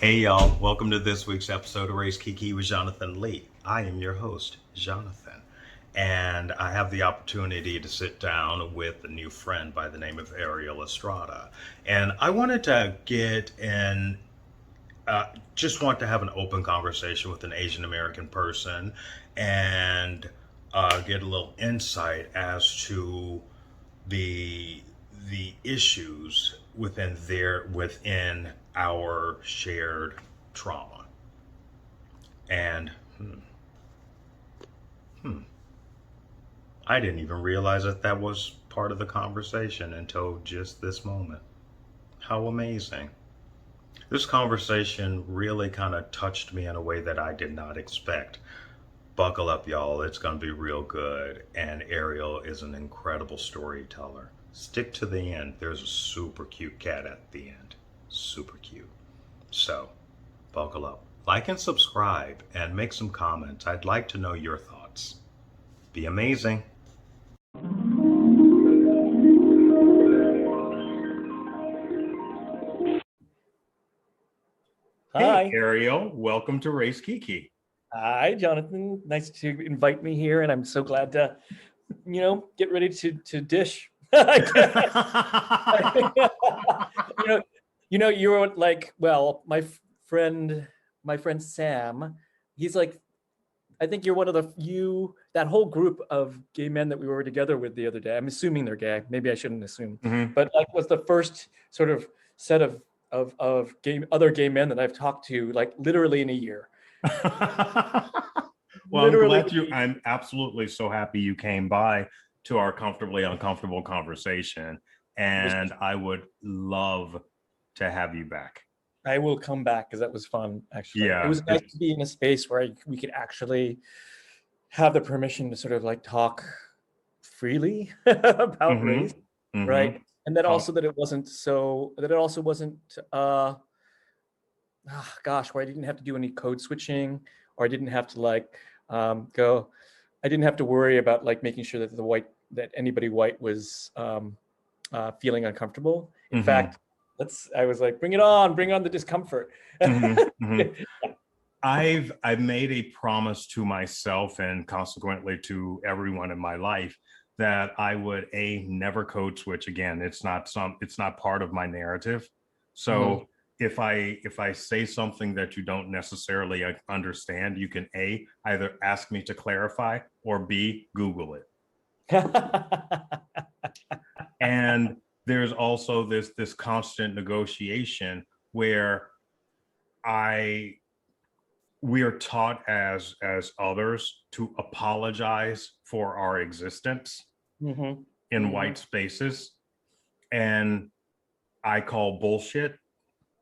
Hey y'all, welcome to this week's episode of Race Kiki with Jonathan Lee. I am your host, Jonathan, and I have the opportunity to sit down with a new friend by the name of Ariel Estrada. And I wanted to get in, just want to have an open conversation with an Asian American person and get a little insight as to the the issues within our shared trauma. And I didn't even realize that that was part of the conversation until just this moment. How amazing. This conversation really kind of touched me in a way that I did not expect. Buckle up, y'all. It's going to be real good. And Ariel is an incredible storyteller. Stick to the end. There's a super cute cat at the end. Super cute. So, buckle up. Like and subscribe and make some comments. I'd like to know your thoughts. Be amazing. Hey, Hi. Ariel. Welcome to Race Kiki. Hi, Jonathan. Nice to invite me here, and I'm so glad to, get ready to dish. you know, you were like, well, friend, my friend Sam, he's like, I think you're one of that whole group of gay men that we were together with the other day. I'm assuming they're gay. Maybe I shouldn't assume, Mhm. but like was the first sort of set of other gay men that I've talked to, like literally in a year. Well, Literally. I'm absolutely so happy you came by to our comfortably uncomfortable conversation. Was And I would love to have you back. I will come back because that was fun. Actually, it Yeah, was nice to be in a space where we could actually have the permission to sort of like talk freely about race, mm-hmm, mm-hmm. right? And that Oh, also that it wasn't so that it also wasn't gosh, where I didn't have to do any code switching, or I didn't have to like go. I didn't have to worry about like making sure that anybody white was feeling uncomfortable. In mm-hmm, fact, I was like, bring it on, bring on the discomfort. mm-hmm, mm-hmm. I've made a promise to myself and consequently to everyone in my life that I would never code switch again. It's not part of my narrative. Mhm. So if I say something that you don't necessarily understand, you can either ask me to clarify or B, Google it. And there's also this constant negotiation where I we are taught as others to apologize for our existence Mhm. in white Mhm. spaces, and I call bullshit.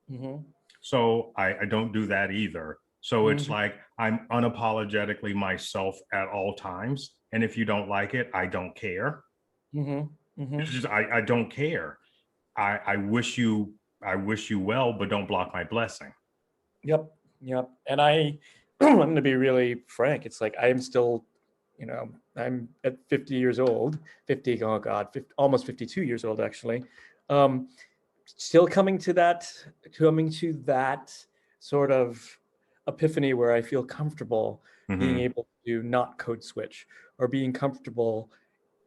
Mhm. So I don't do that either. So it's Mhm. like I'm unapologetically myself at all times, and if you don't like it, I don't care. Mhm. It's Mhm. just I don't care. I wish you well, but don't block my blessing. Yep. Yep. And I'm going to be really frank. It's like I am still, I'm at 50 years old, 50, oh God, 50, almost 52 years old, actually. Um, Still coming to that sort of epiphany where I feel comfortable being Mm-hmm. able to not code switch, or being comfortable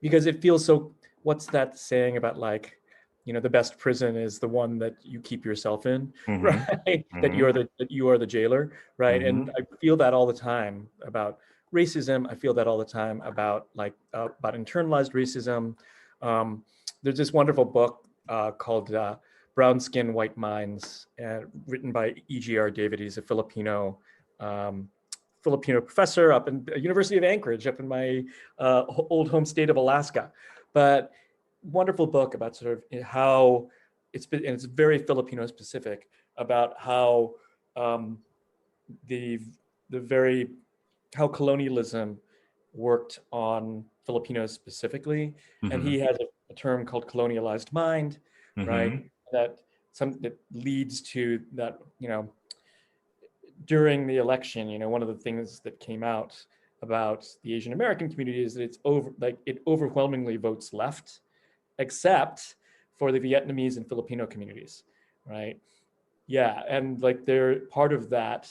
because it feels so. What's that saying about like, the best prison is the one that you keep yourself in, Mm-hmm. right? that Mm-hmm. you're the that you are the jailer, right? Mm-hmm. And I feel that all the time about racism. I feel that all the time about about internalized racism. Um, there's this wonderful book called Brown Skin, White Minds, written by E.G.R. David. He's a um, Filipino professor up in the University of Anchorage, up in my old home state of Alaska. But wonderful book about sort of how and it's very Filipino specific about how um, the the very how colonialism worked on Filipinos specifically, and Mm-hmm. he has a term called colonialized mind, right? Mm-hmm. That leads to that, during the election, one of the things that came out about the Asian American community is that it overwhelmingly votes left, except for the Vietnamese and Filipino communities, right? Yeah, and like they're part of that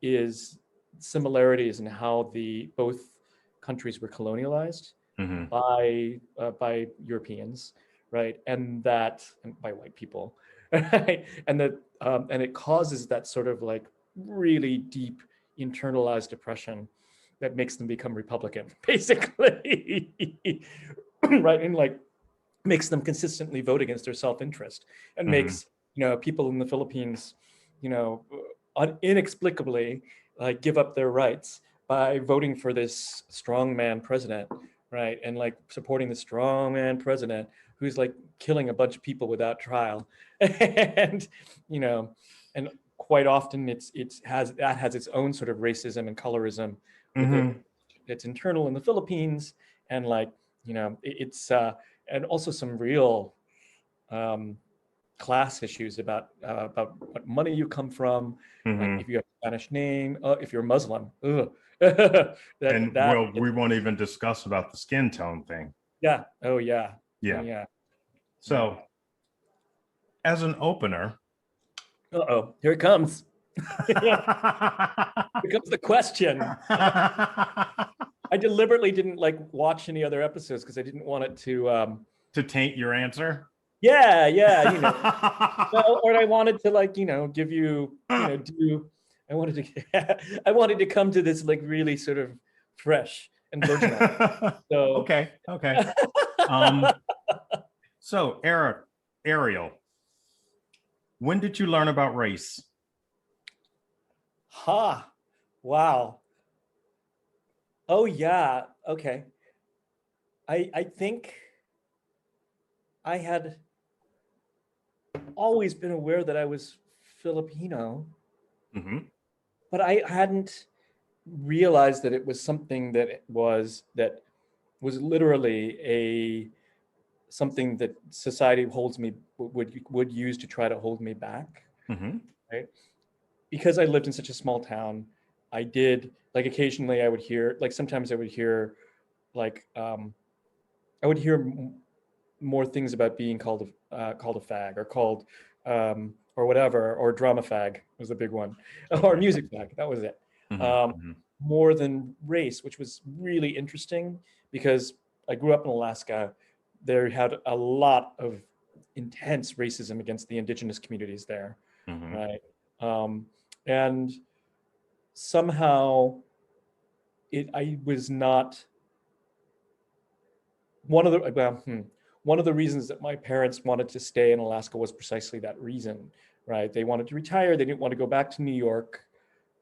is similarities in how the both countries were colonialized Mm-hmm. by Europeans, right, and by white people, right, and it causes that sort of like really deep internalized depression that makes them become Republican, basically, right, and like makes them consistently vote against their self-interest and Mm-hmm. makes people in the Philippines inexplicably like give up their rights by voting for this strongman president, right, and like supporting the strongman president who's like killing a bunch of people without trial. And you know and quite often has its own sort of racism and colorism with it. Mm-hmm. It's internal in the Philippines, and like it's and also some real um, class issues about what money you come from, like Mm-hmm. if you have a Spanish name, if you're Muslim, that And that well, we won't even discuss about the skin tone thing. yeah, oh yeah, Yeah. yeah, yeah. So, as an opener, Uh-oh, here it comes. Here comes the question. I deliberately didn't like watch any other episodes because I didn't want it to to taint your answer. well, or I wanted to like give you do I wanted to I wanted to come to this like really sort of fresh and virginal. So Okay, okay. Um, so Ariel, when did you learn about race? ha, wow, oh yeah, okay. I think I had always been aware that I was Filipino, Mm-hmm. but I hadn't realized that it was something that was literally a something that society holds me would use to try to hold me back, Mm-hmm. right? Because I lived in such a small town, I did like occasionally I would hear like sometimes I would hear like I would hear more things about being called a fag or whatever, or drama fag was the big one, or Okay. music fag. That was it. Um, Mm-hmm. More than race, which was really interesting because I grew up in Alaska. There had a lot of intense racism against the indigenous communities there, Mm-hmm. right? Um, and somehow I was not one of the one of the reasons that my parents wanted to stay in Alaska was precisely that reason, right? They wanted to retire. They didn't want to go back to New York,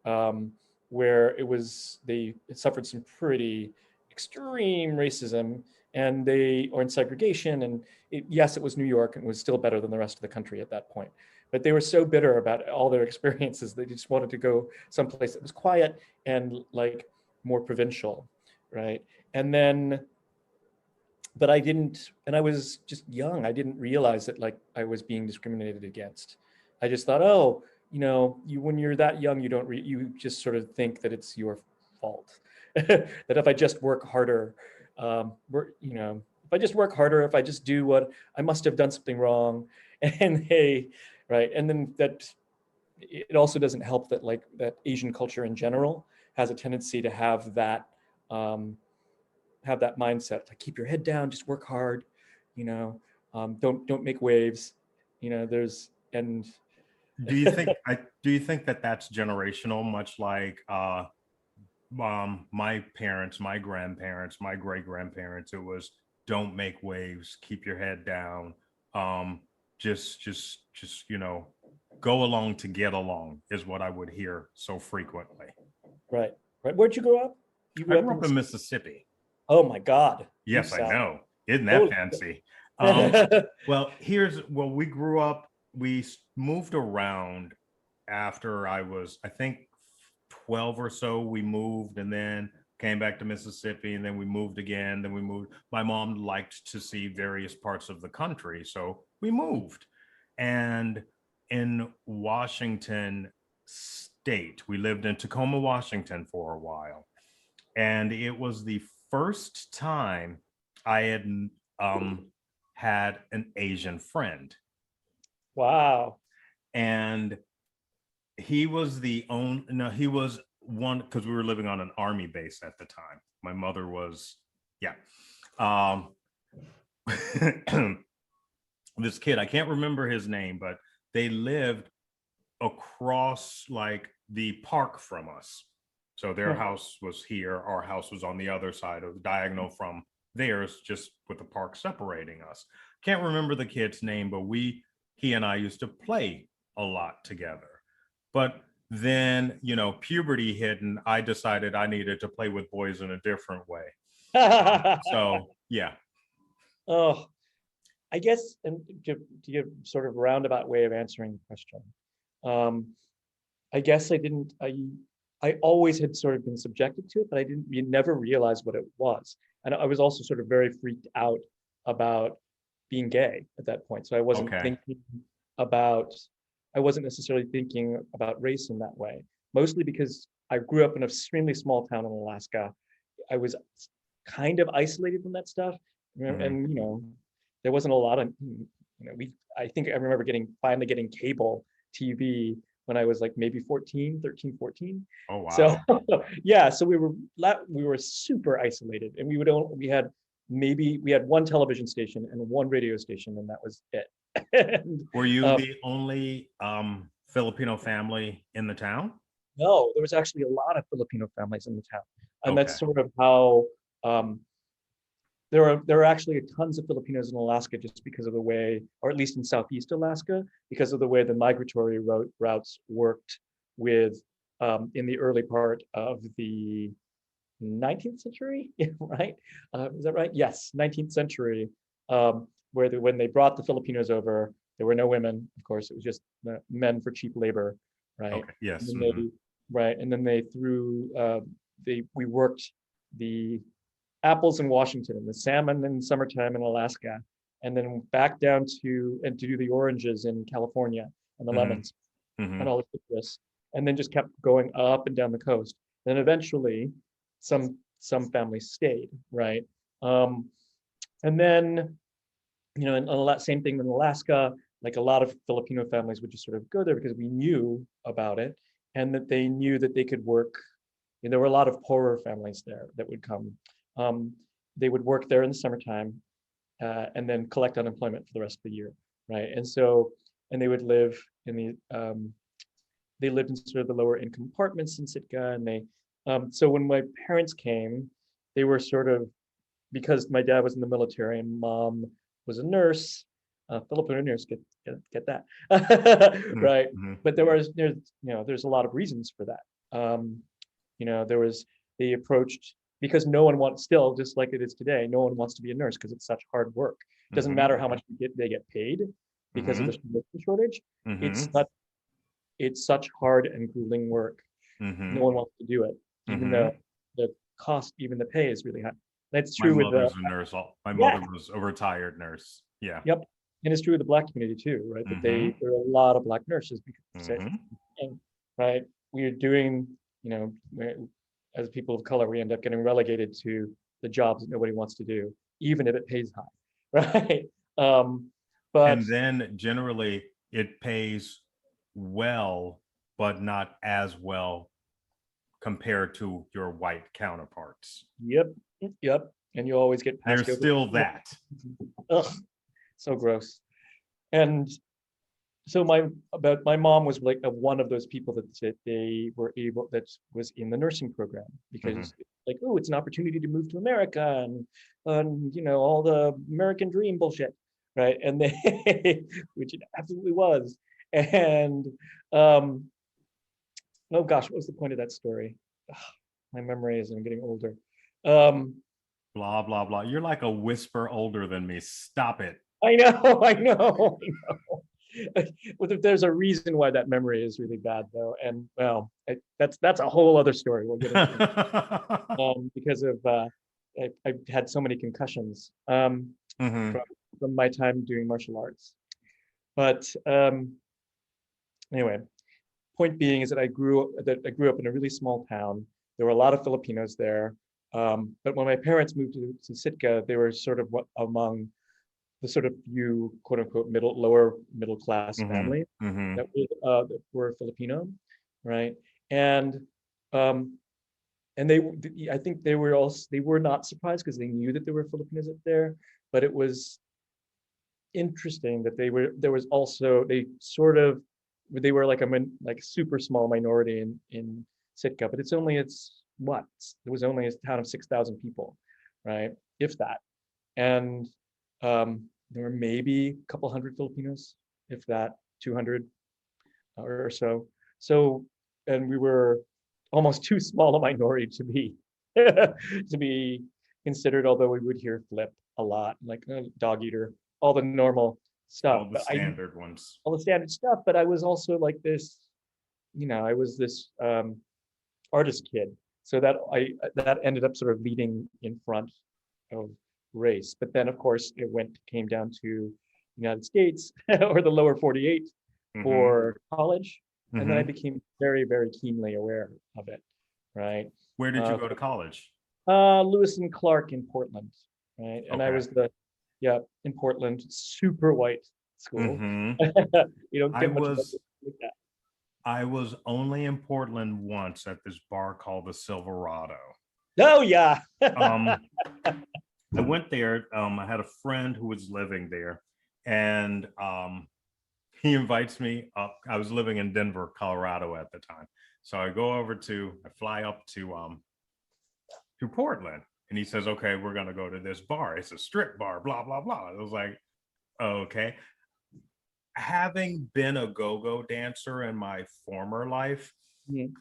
um, where it suffered some pretty extreme racism or in segregation. And yes, it was New York and it was still better than the rest of the country at that point. But they were so bitter about all their experiences, they just wanted to go someplace that was quiet and like more provincial, right? And then but I didn't, and I was just young. I didn't realize that like I was being discriminated against. I just thought, oh, you when you're that young, you just sort of think that it's your fault. That if I just work harder, if I just work harder, if I just do what I must have done something wrong, and right, and then that it also doesn't help that like that Asian culture in general has a tendency to um, have that mindset, like keep your head down, just work hard, you know, don't make waves, there's and Do you think that that's generational, much like my parents, my grandparents, my great grandparents? It was don't make waves, keep your head down, um, just go along to get along is what I would hear so frequently. right, right. Where'd you grow up? You I grew up grew in up in Mississippi. Oh my God, deep Yes, I south. know. Isn't that Holy fancy? Um, shit. well, we grew up, moved around after I was, I think, 12 or so. We moved and then came back to Mississippi, and then we moved again. Then we moved. My mom liked to see various parts of the country, so we moved. And in Washington State, we lived in Tacoma, Washington for a while. And it was the first time I um, had an Asian friend. Wow. and he was the only, no, he was one, because we were living on an army base at the time. My mother was, yeah. This kid, I can't remember his name, but they lived across like the park from us. So their house was here, our house was on the other side of the diagonal from theirs, just with the park separating us. Can't remember the kid's name, but he and I used to play a lot together. But then, you know, puberty hit and I decided I needed to play with boys in a different way. So yeah. Oh, I guess, and to give sort of roundabout way of answering the question, I guess I always had sort of been subjected to it, but you never realized what it was. And I was also sort of very freaked out about being gay at that point. So I wasn't thinking about, I wasn't necessarily thinking about race in that way, mostly because I grew up in an extremely small town in Alaska. I was kind of isolated from that stuff. And, you know, there wasn't a lot of, you know, I think I remember finally getting cable TV when I was like maybe 13, 14. Oh, wow. So yeah, so we were super isolated, and we had one television station and one radio station, and that was it. And, were you the only Filipino family in the town? no, there was actually a lot of Filipino families in the town, and that's sort of how there are actually tons of Filipinos in Alaska just because of the way, or at least in Southeast Alaska, because of the way the migratory routes worked with in the early part of the 19th century, right? Is that right? Yes, 19th century, when they brought the Filipinos over, there were no women, of course, it was just men for cheap labor, right? Okay. Yes. And then and then they we worked the apples in Washington and the salmon in summertime in Alaska, and then back down to do the oranges in California and the lemons and all the citrus, and then just kept going up and down the coast. Then eventually, some families stayed, right? And then, you know, and a lot same thing in Alaska. Like a lot of Filipino families would just sort of go there because we knew about it, and that they knew that they could work. You know, there were a lot of poorer families there that would come. They would work there in the summertime and then collect unemployment for the rest of the year, right? And so, and they would live in they lived in sort of the lower income apartments in Sitka, and so when my parents came, they were sort of, because my dad was in the military and mom was a nurse, Filipino nurse, get that, right? But there's a lot of reasons for that. You know, they approached, because no one wants, still just like it is today, no one wants to be a nurse because it's such hard work. It doesn't matter how much they get paid because of the shortage. It's such hard and grueling work. No one wants to do it, even though the cost, even the pay is really high. That's true with a nurse. My mother was a retired nurse. Yeah. Yep. And it's true with the Black community too, right? That there are a lot of Black nurses because, right? We're doing, you know, as people of color, we end up getting relegated to the jobs that nobody wants to do, even if it pays high, right? But and then generally it pays well, but not as well compared to your white counterparts. Yep. And you always get passed There's over. still that. Ugh, so gross. And so my mom was like one of those people that they were able, that was in the nursing program, because like, oh, it's an opportunity to move to America and you know, all the American dream bullshit, right? And they, which it absolutely was. And oh gosh, what was the point of that story? Ugh, my memory is, I'm getting older. Blah blah blah. You're like a whisper older than me. Stop it. I know. Well, there's a reason why that memory is really bad, though, and well, that's a whole other story. We'll get into because of I've had so many concussions from my time doing martial arts. But anyway, point being is that I grew up in a really small town. There were a lot of Filipinos there, but when my parents moved to Sitka, they were sort of among the sort of few quote unquote lower middle class Mm-hmm. families Mm-hmm. that were Filipino, right? And um, and I think they were not surprised because they knew that there were Filipinos up there, but it was interesting that there was also they were like like super small minority in Sitka, but it was only a town of 6,000 people, right? If that. And there were maybe a couple hundred Filipinos, if that, 200 or so. So, and we were almost too small a minority to be to be considered. Although we would hear flip a lot, like dog eater, all the normal stuff. All the But I standard ones. all the standard stuff. But I was also like this, I was this artist kid, so that ended up sort of leading in front of race. But then, of course, came down to the United States or the lower 48 Mm-hmm. for college, and then I Mm-hmm. became very, very keenly aware of it. Right, Where did you uh, go to college? Lewis and Clark in Portland, right, and I Okay. was in Portland, super white school. Mm-hmm. You don't I get much white was like that. I was only in Portland once at this bar called the Silverado. Oh yeah. Um, I went there. I had a friend who was living there, and he invites me up. I was living in Denver, Colorado at the time, so I fly up to Portland, and he says, "Okay, we're gonna go to this bar. It's a strip bar. Blah blah blah." I was like, oh, "Okay." Having been a go-go dancer in my former life, Mhm.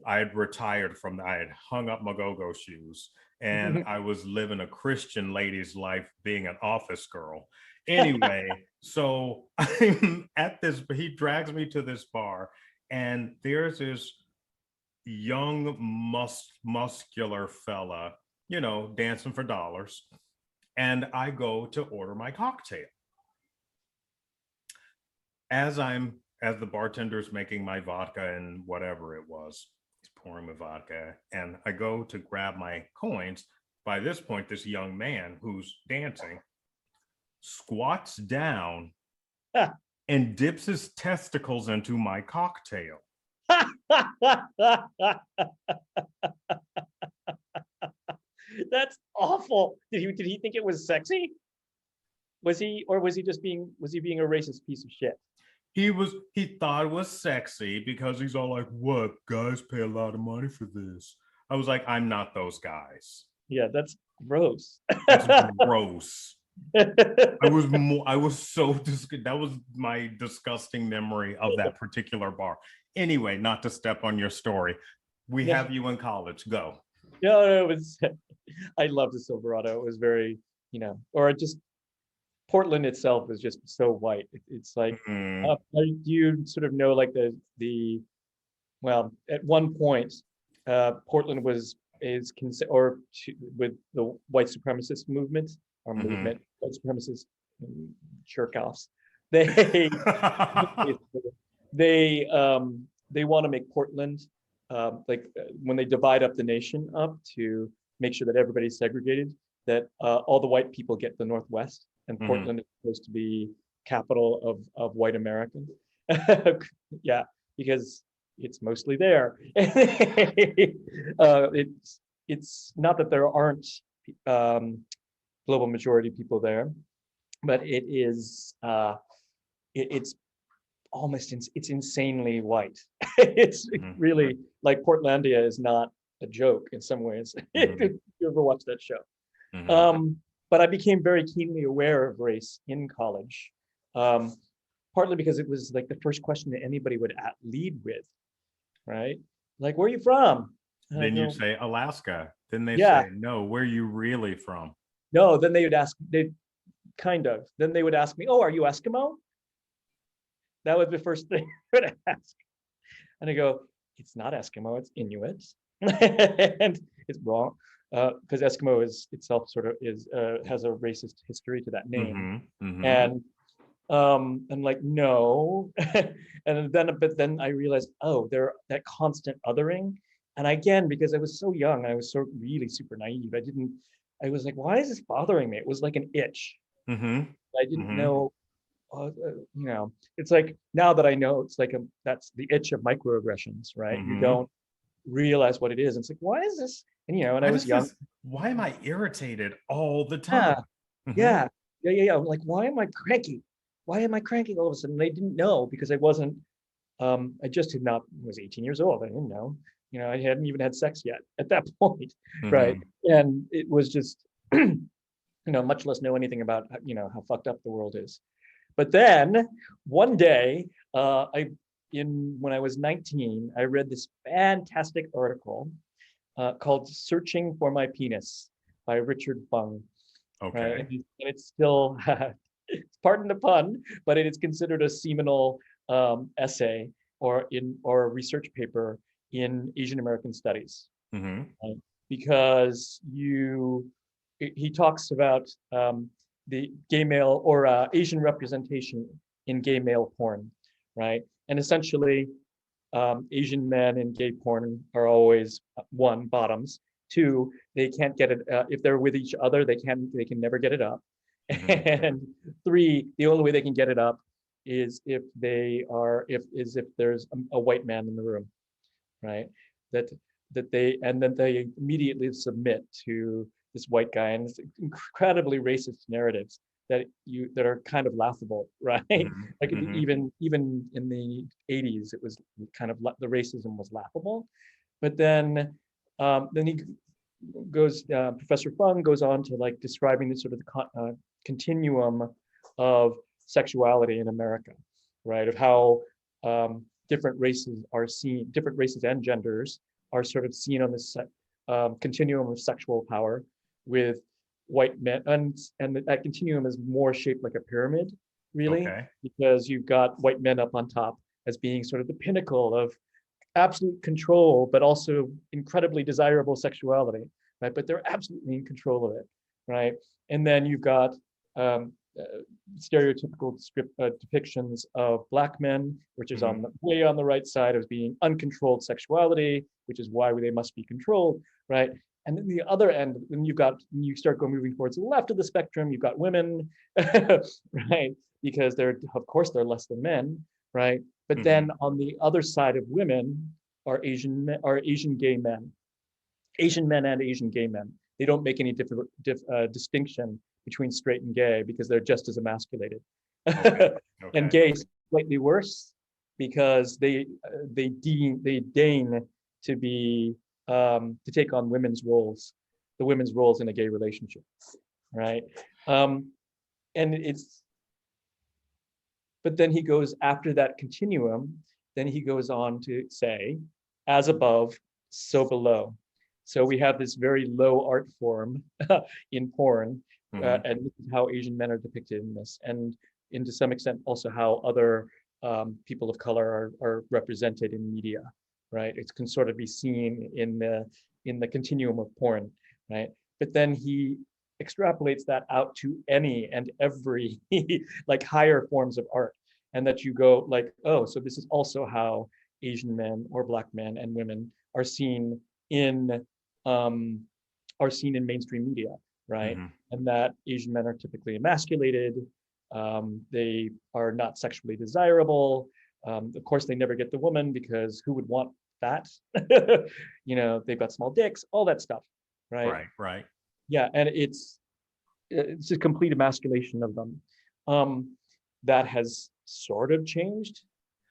I had retired from that. I had hung up my go-go shoes and I was living a Christian lady's life being an office girl. Anyway, so I'm at this, he drags me to this bar, and there's this young, muscular fella, dancing for dollars. And I go to order my cocktail. As the bartender's making my vodka and whatever it was, he's pouring my vodka, and I go to grab my coins. By this point, this young man who's dancing squats down and dips his testicles into my cocktail. That's awful. Did he think it was sexy? Was he being a racist piece of shit? He thought it was sexy because he's all like, "What, guys pay a lot of money for this?" I was like, "I'm not those guys." Yeah, that's gross. That's gross. I was so that was my disgusting memory of that particular bar. Anyway, not to step on your story. We No, have you in college. Go. no, it was. I loved the Silverado. It was very, or just Portland itself is just so white. It's like, Mm-hmm. do you sort of know like the well, at one point, Portland with the white supremacist movement Mm-hmm. white supremacist jerk offs. They they want to make Portland when they divide up the nation up to make sure that everybody's segregated, that all the white people get the Northwest, and Mm-hmm. Portland is supposed to be capital of white America. Yeah, because it's mostly there. It's not that there aren't um, global majority people there, but it's it's insanely white. It's Mm-hmm. really like Portlandia is not a joke in some ways. Mm-hmm. If you ever watch that show. Mm-hmm. Um, but I became very keenly aware of race in college, um, partly because it was like the first question that anybody would lead with, right? Like, where are you from? And I Then you go, say Alaska. Then they yeah, say, no, where are you really from? no. Then then they would ask me, oh, are you Eskimo? That was the first thing I would ask. And I go, it's not Eskimo, it's Inuit. And it's wrong. Because Eskimo is itself sort of has a racist history to that name. Mm-hmm. Mm-hmm. And I'm like, no. But then I realized, oh, that constant othering. And again, because I was so young, I was so really super naive. I was like, why is this bothering me? It was like an itch. Mm-hmm. I didn't Mm-hmm. know, it's like now that I know, it's like that's the itch of microaggressions, right? You Mm-hmm. don't realize what it is. It's like, why is this? And I Why was is young. this? Why am I irritated all the time? Yeah, Mm-hmm. yeah. I'm like, why am I cranky? Why am I cranky all of a sudden? They didn't know because I wasn't. I just had not was 18 years old. I didn't know. I hadn't even had sex yet at that point, right? Mm-hmm. And it was just, much less know anything about, how fucked up the world is. But then one day, when I was 19, I read this fantastic article called "Searching for My Penis" by Richard Fung, right? Okay. And it's still, pardon the pun, but it is considered a seminal essay or a research paper in Asian American studies, Mm-hmm. right? Because he talks about the gay male or Asian representation in gay male porn, right? And essentially, Asian men in gay porn are always one, bottoms. Two, they can't get it if they're with each other. They can never get it up. Mm-hmm. And three, the only way they can get it up is if there's a white man in the room, right? That then they immediately submit to this white guy, and it's incredibly racist narratives that are kind of laughable, right? Mm-hmm. Like Mm-hmm. even in the 80s, it was kind of the racism was laughable, but then he goes Professor Fung goes on to like describing the sort of continuum of sexuality in America, right? Of how different races and genders are sort of seen on this continuum of sexual power, with white men, and that continuum is more shaped like a pyramid, really, Okay. because you've got white men up on top as being sort of the pinnacle of absolute control, but also incredibly desirable sexuality, right? But they're absolutely in control of it, right? And then you've got um, uh, stereotypical depictions of black men, which is Mm-hmm. way on the right side as being uncontrolled sexuality, which is why they must be controlled, right? And then the other end, then you start moving towards the left of the spectrum, you've got women, right? Because of course, they're less than men, right? But Mm-hmm. then on the other side of women are Asian gay men, Asian men and Asian gay men. They don't make any distinction between straight and gay because they're just as emasculated. Okay. And Okay. gay is slightly worse because they deign to be to take on the women's roles in a gay relationship, right? Um, and it's But then he goes after that continuum, then he goes on to say, as above, so below. So we have this very low art form in porn, Mm-hmm. and this is how Asian men are depicted in this, and to some extent also how other people of color are represented in media, right? It can sort of be seen in the continuum of porn, right? But then he extrapolates that out to any and every like higher forms of art, and that you go like, oh, so this is also how Asian men or black men and women in um, are seen in mainstream media, right? Mm-hmm. And that Asian men are typically emasculated, they are not sexually desirable, of course they never get the woman because who would want that? They've got small dicks, all that stuff, right? Right. Right. Yeah, and it's a complete emasculation of them, that has sort of changed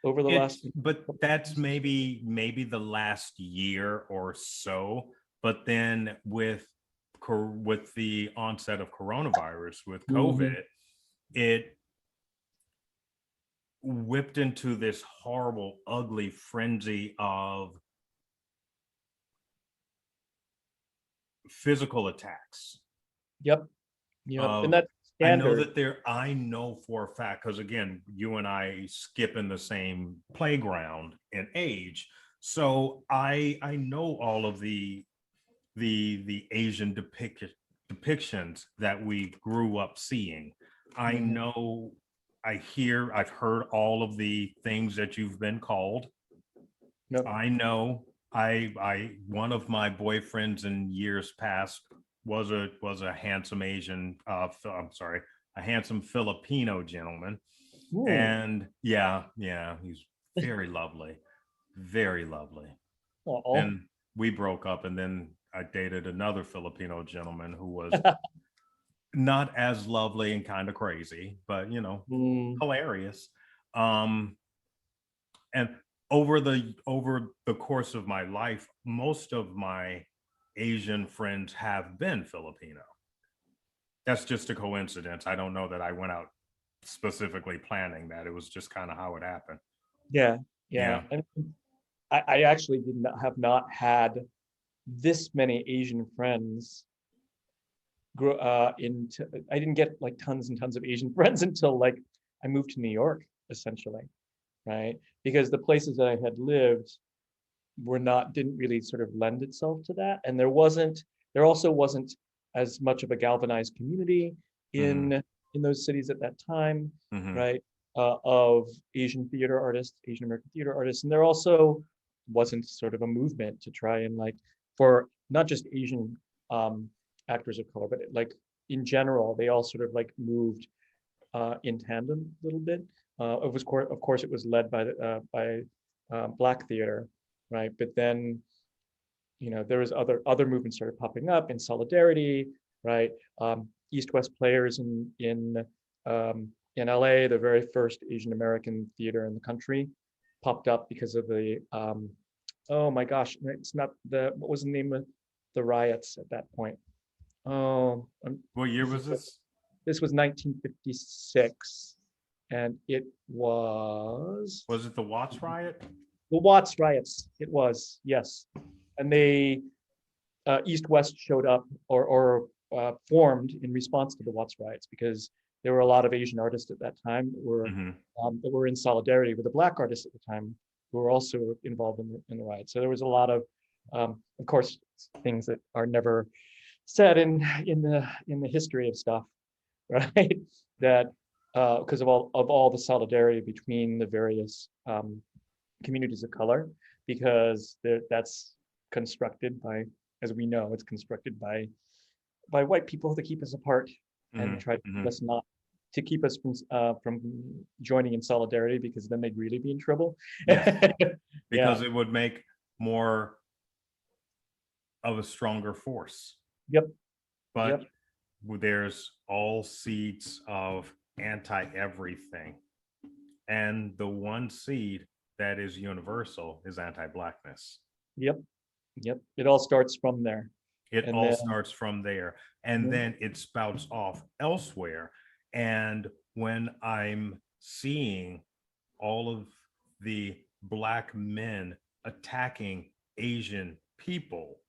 over the last But couple of that's years. maybe the last year or so. But then with the onset of coronavirus, with Mhm. COVID, it whipped into this horrible, ugly frenzy of physical attacks. Yep, yep, and Of that's standard. I know for a fact, because again, you and I skip in the same playground in age, so I know all of the Asian depictions that we grew up seeing. I Mhm. know, I've heard all of the things that you've been called. Yep. I know, I one of my boyfriends in years past was a handsome Asian. I'm sorry, a handsome Filipino gentleman. Ooh. And yeah, he's very lovely, very lovely. Oh. Then we broke up, and then I dated another Filipino gentleman who was not as lovely and kind of crazy, but Mm, hilarious. Um, and over the course of my life, most of my Asian friends have been Filipino. That's just a coincidence. I don't know that I went out specifically planning that. It was just kind of how it happened. yeah, yeah. Yeah. And I actually did not have not had this many Asian friends grow into. I didn't get like tons and tons of Asian friends until like I moved to New York, essentially, right? Because the places that I had lived were not didn't really sort of lend itself to that, and there also wasn't as much of a galvanized community Mm-hmm. in those cities at that time, Mm-hmm. right? Of Asian theater artists, Asian American theater artists, and there also wasn't sort of a movement to try and like for not just Asian um, actors of color, but like in general, they all sort of like moved in tandem a little bit. Of course, it was led by Black theater, right? But then, there was other movements started popping up in solidarity, right? East-West Players in LA, the very first Asian American theater in the country, popped up because of the oh my gosh, it's not the what was the name of the riots at that point? Oh, What year this is was this? this was 1956, and it was Was it the Watts riot? the Watts riots. It was, yes, and they East West showed up or formed in response to the Watts riots because there were a lot of Asian artists at that time Mm-hmm. that were in solidarity with the Black artists at the time who were also involved in the riots. So there was a lot of course, things that are never said in the history of stuff, right? That because of all the solidarity between the various communities of color, because that's constructed by, as we know, it's constructed by white people to keep us apart and try to Mm-hmm. keep Mm-hmm. us not to keep us from joining in solidarity, because then they'd really be in trouble. Yes, Yeah. because it would make more of a stronger force. Yep. But Yep. there's all seeds of anti everything. And the one seed that is universal is anti blackness. Yep. Yep. It all starts from there, It and all then starts from there, and yeah. then it spouts off elsewhere. And when I'm seeing all of the black men attacking Asian people,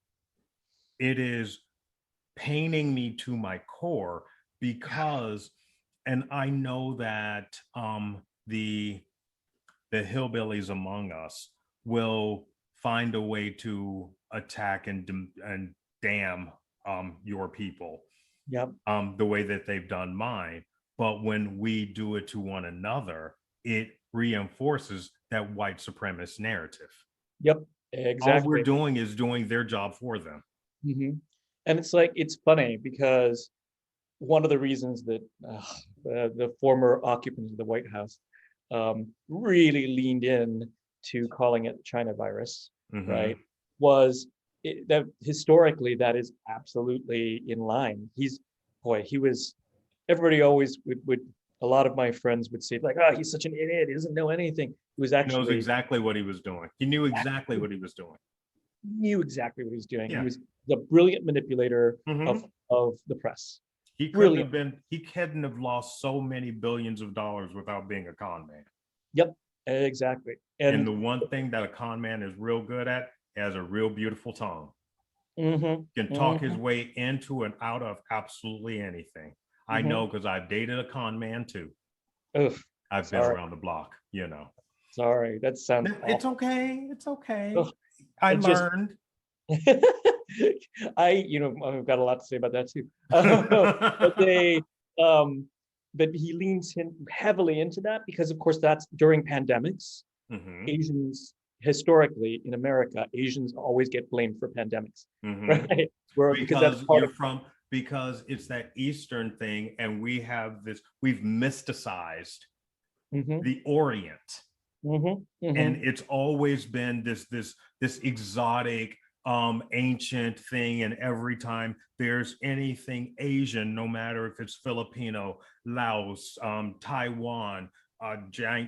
it is paining me to my core because, and I know that the hillbillies among us will find a way to attack and damn your people Yep. the way that they've done mine. But when we do it to one another, it reinforces that white supremacist narrative. Yep. All we're Exactly. doing is doing their job for them. Hmm. And it's like it's funny because one of the reasons that the former occupants of the White House really leaned in to calling it China virus, right, Mm-hmm. was that historically that is absolutely in line. He was, everybody always would a lot of my friends would say like, oh, he's such an idiot, he doesn't know anything. He was He knows actually exactly what he was doing. He knew exactly what he was doing. knew exactly what he was doing. He Yeah. was the brilliant manipulator Mm-hmm. of the press. He Brilliant. couldn't have lost so many billions of dollars without being a con man. Yep, exactly. And the And one thing that a con man is real good at, has a real beautiful tongue. mhm, Can talk his mhm. way into and out of absolutely anything. I Mm-hmm. know because I've dated a con man too. Ugh, I've been sorry, around the block, sorry. That sounds It's awful. okay. It's okay. Ugh, I it just, learned. I've got a lot to say about that too. But um, but he leans in heavily into that because, of course, that's during pandemics. Mm-hmm. Asians historically in America, Asians always get blamed for pandemics, Mm-hmm. right? Because that's Because part of, because it's that Eastern thing, and we've mysticized Mm-hmm. the Orient. Mm-hmm. And Mm-hmm. it's always been this exotic ancient thing, and every time there's anything Asian, no matter if it's Filipino, Laos, Taiwan,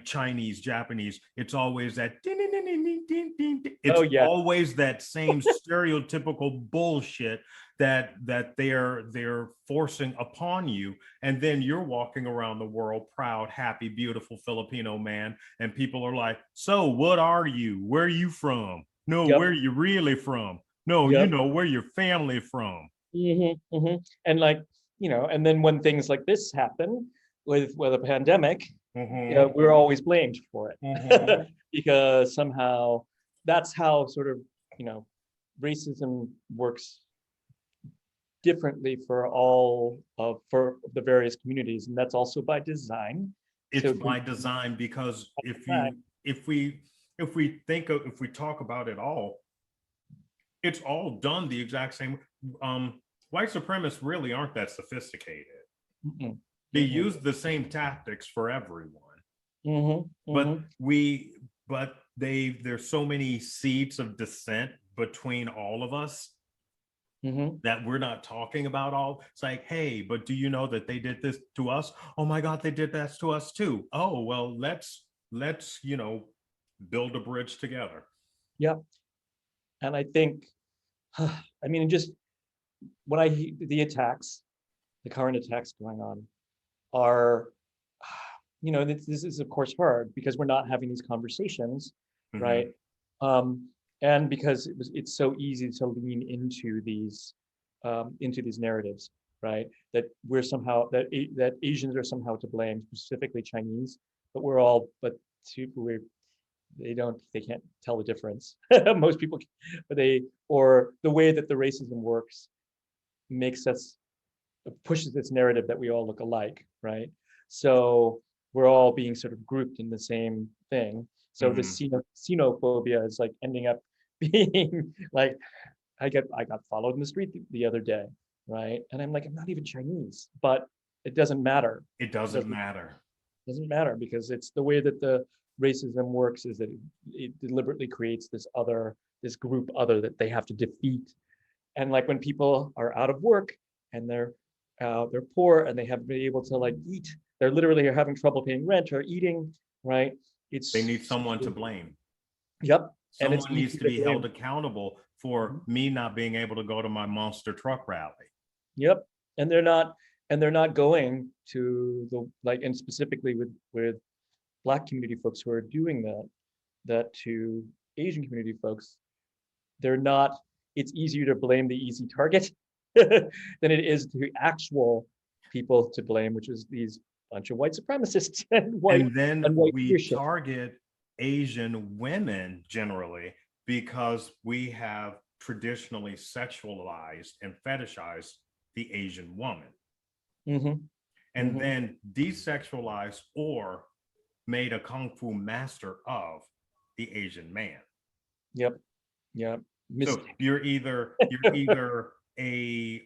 Chinese, Japanese, it's always that it's Oh yeah. always that same stereotypical bullshit that they're forcing upon you, and then you're walking around the world proud, happy, beautiful Filipino man, and people are like, so what are you? Where are you from? No, where are Yep. you really from? No, Yep. where your family from? Mm-hmm. Mm-hmm. And like, and then when things like this happen with a pandemic, Mm-hmm. we're always blamed for it Mm-hmm. because somehow that's how sort of, you know, racism works differently for the various communities, and that's also by design. It's So by design, because right. if we talk about it all, it's all done the exact same. White supremacists really aren't that sophisticated. Mm-mm. They Mm-mm. use the same tactics for everyone, Mm-hmm. but Mm-hmm. there's so many seeds of dissent between all of us Mm-hmm. that we're not talking about all. It's like, hey, but do you know that they did this to us? Oh my God, they did that to us too. Oh, well, let's build a bridge together. Yeah. And I think, I mean, just when I the attacks, the current attacks going on are, this is of course hard because we're not having these conversations, right? Mm-hmm. Um, and because it's so easy to lean into these narratives, right? That we're somehow that Asians are somehow to blame, specifically Chinese, but we're they can't tell the difference. Most people, or the way that the racism works makes us pushes this narrative that we all look alike, right? So we're all being sort of grouped in the same thing. So the Mm-hmm. xenophobia is like ending up being like I got followed in the street the other day, right? And I'm like, I'm not even Chinese, but it doesn't matter. It It doesn't matter. doesn't matter because it's the way that the racism works is that it deliberately creates this group other that they have to defeat. And like when people are out of work and they're poor and they haven't been able to like eat, they're literally having trouble paying rent or eating, right? They It's need someone to blame. yep, and it's Someone needs easy to to be held blame. accountable for Mhm. me not being able to go to my monster truck rally. Yep, and they're not going to the like, and specifically with Black community folks who are doing that to Asian community folks, they're not. It's easier to blame the easy target than it is to actual people to blame, which is these bunch of white supremacists And then and white we leadership. target Asian women generally because we have traditionally sexualized and fetishized the Asian woman, Mm-hmm. and Mm-hmm. then desexualized or made a kung fu master of the Asian man. Yep. Yep. So Mystic. you're either a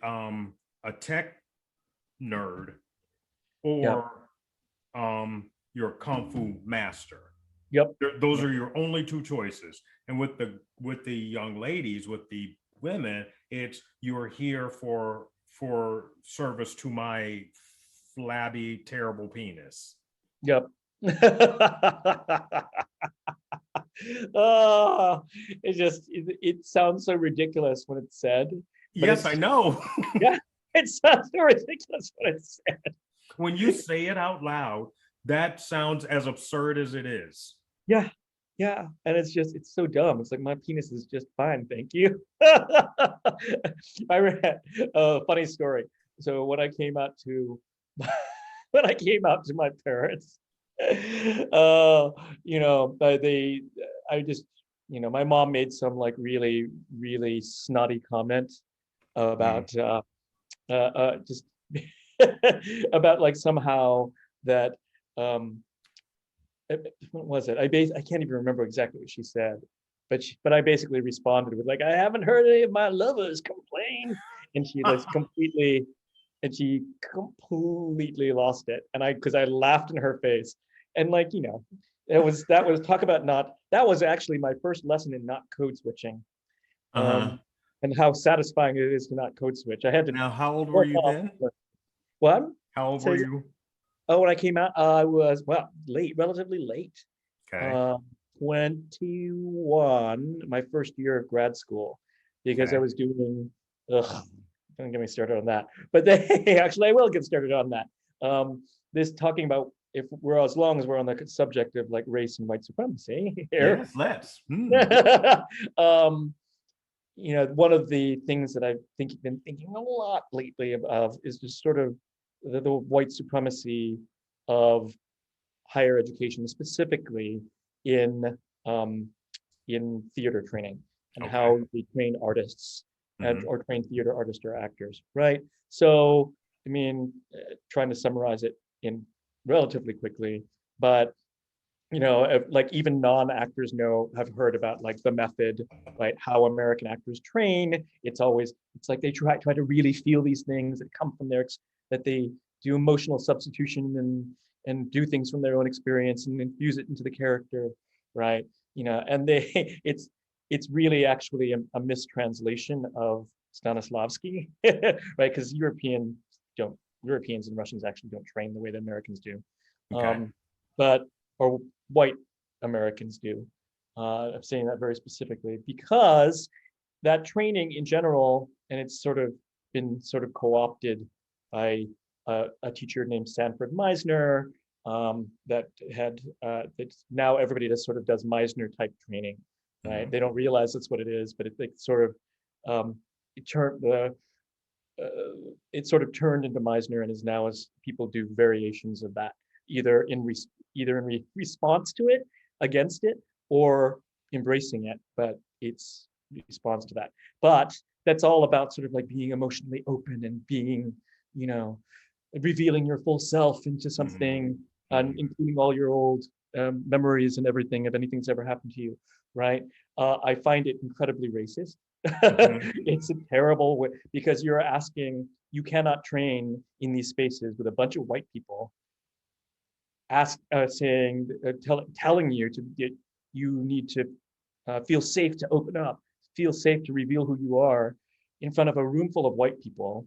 tech nerd, Yep. or your kung fu master. Yep. Those Yep. are your only two choices. And with the young ladies, with the women, it's you're here for service to my flabby, terrible penis. Yep. Oh, it sounds so ridiculous when it's said, but Yes, I know. yeah, it sounds so ridiculous when it's said. When you say it out loud, that sounds as absurd as it is. Yeah, yeah, and it's so dumb. It's like my penis is just fine, thank you. I read a funny story. So when I came out to when I came out to my parents, they I just my mom made some like really really snotty comment Mm. about just about like somehow that um what was it? I can't even remember exactly what she said, but I basically responded with like, I haven't heard any of my lovers complain, and she completely lost it. And because I laughed in her face, and like, that was talk about not, that was actually my first lesson in not code switching, Uh-huh. and how satisfying it is to not code switch. I had to Now, how old were work you off. then? What? How old were Says, you? oh, when I came out, I was, well, relatively late. Okay. Uh, 21, my first year of grad school, because I Okay. was doing, ugh, don't get me started on that. But they actually, I will get started on that. This talking about, if we're, as long as we're on the subject of like race and white supremacy here. Yes, let's. um, one of the things that I've been thinking a lot lately of is just sort of the white supremacy of higher education, specifically in um, in theater training, and Okay. how they train artists, Hmm. or train theater artists or actors, right? So, I mean, trying to summarize it in relatively quickly, but like even non-actors have heard about like the method, right? How American actors train. It's like they try to really feel these things that come from that they do emotional substitution and do things from their own experience and infuse it into the character, right? And they it's really actually a mistranslation of Stanislavski, right? Because Europeans and Russians actually don't train the way that Americans do. Okay. But or white Americans do. I'm saying that very specifically because that training in general, and it's sort of been sort of co-opted by a teacher named Sanford Meisner, that now everybody does Meisner type training, right? Hmm. They don't realize that's what it is, but it sort of it turned the it sort of turned into Meisner, and is now, as people do variations of that, either in response to it, against it, or embracing it. But it's response to that. But that's all about sort of like being emotionally open and being, you know, revealing your full self into Hmm. something, and Hmm. including all your old memories and everything of anything that's ever happened to you, right? I find it incredibly racist. Hmm. It's a terrible way, because you cannot train in these spaces with a bunch of white people telling you you need to feel safe to open up, feel safe to reveal who you are in front of a room full of white people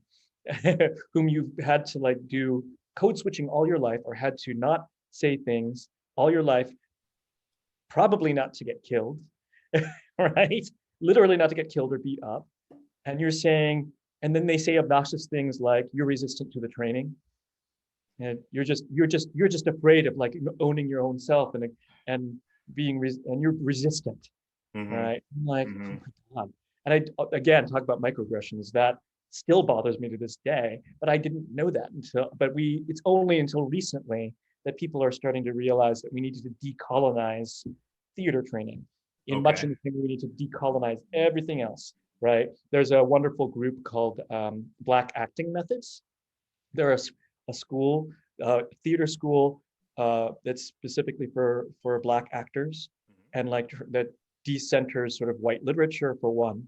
whom you've had to like do code switching all your life, or had to not say things all your life, probably not to get killed, right? Literally not to get killed or beat up. And you're saying, and then they say obnoxious things like you're resistant to the training, and you're just afraid of like owning your own self, and and you're resistant, Hmm. right? I'm like, oh Hmm. my god. And I again talk about microaggressions that still bothers me to this day, but I didn't know that it's only until recently that people are starting to realize that we need to decolonize theater training in much Okay. in the same way we need to decolonize everything else, right? There's a wonderful group called Black Acting Methods. They're a school, theater school, that's specifically for Black actors, and like that decenters sort of white literature for one,